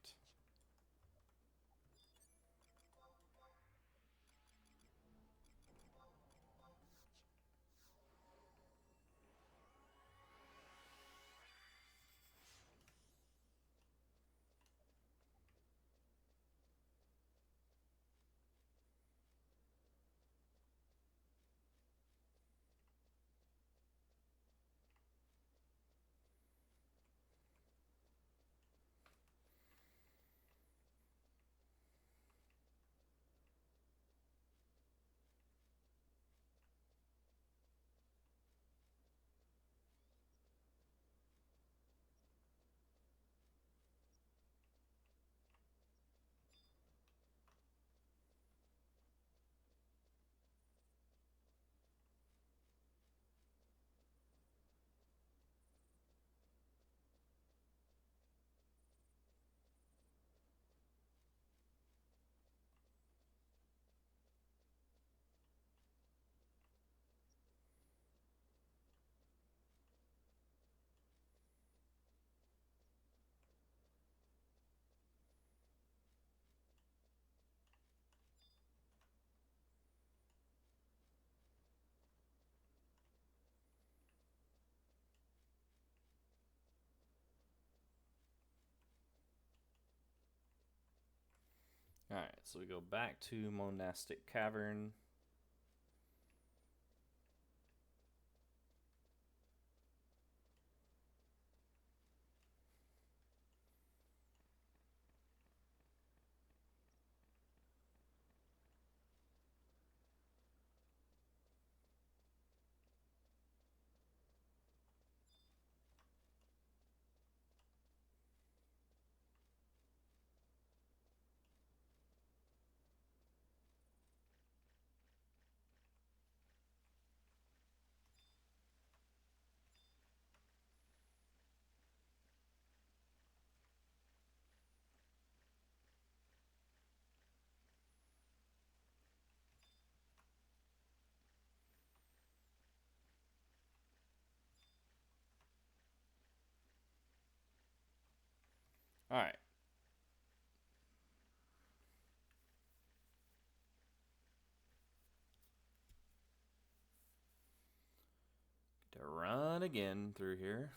A: Alright, so we go back to Monastic Cavern. Alright. To run again through here.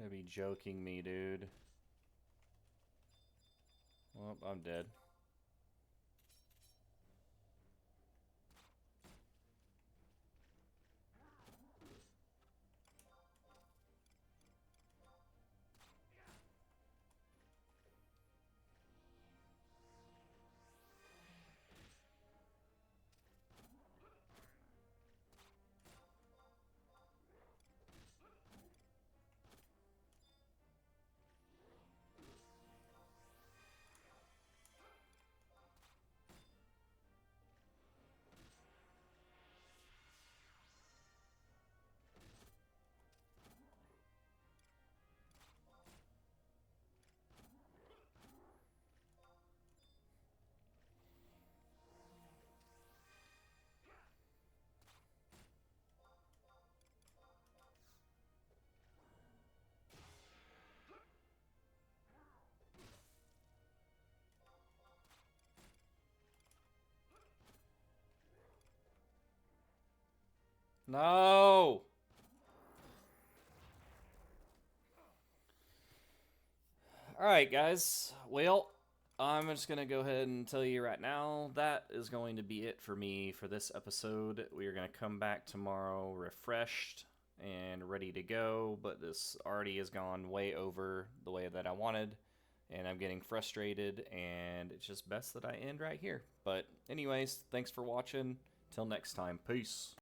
A: Gotta be joking me, dude. Well, I'm dead. No! Alright, guys. Well, I'm just going to go ahead and tell you right now that is going to be it for me for this episode. We are going to come back tomorrow refreshed and ready to go, but this already has gone way over the way that I wanted, and I'm getting frustrated, and it's just best that I end right here. But anyways, thanks for watching. Till next time, peace.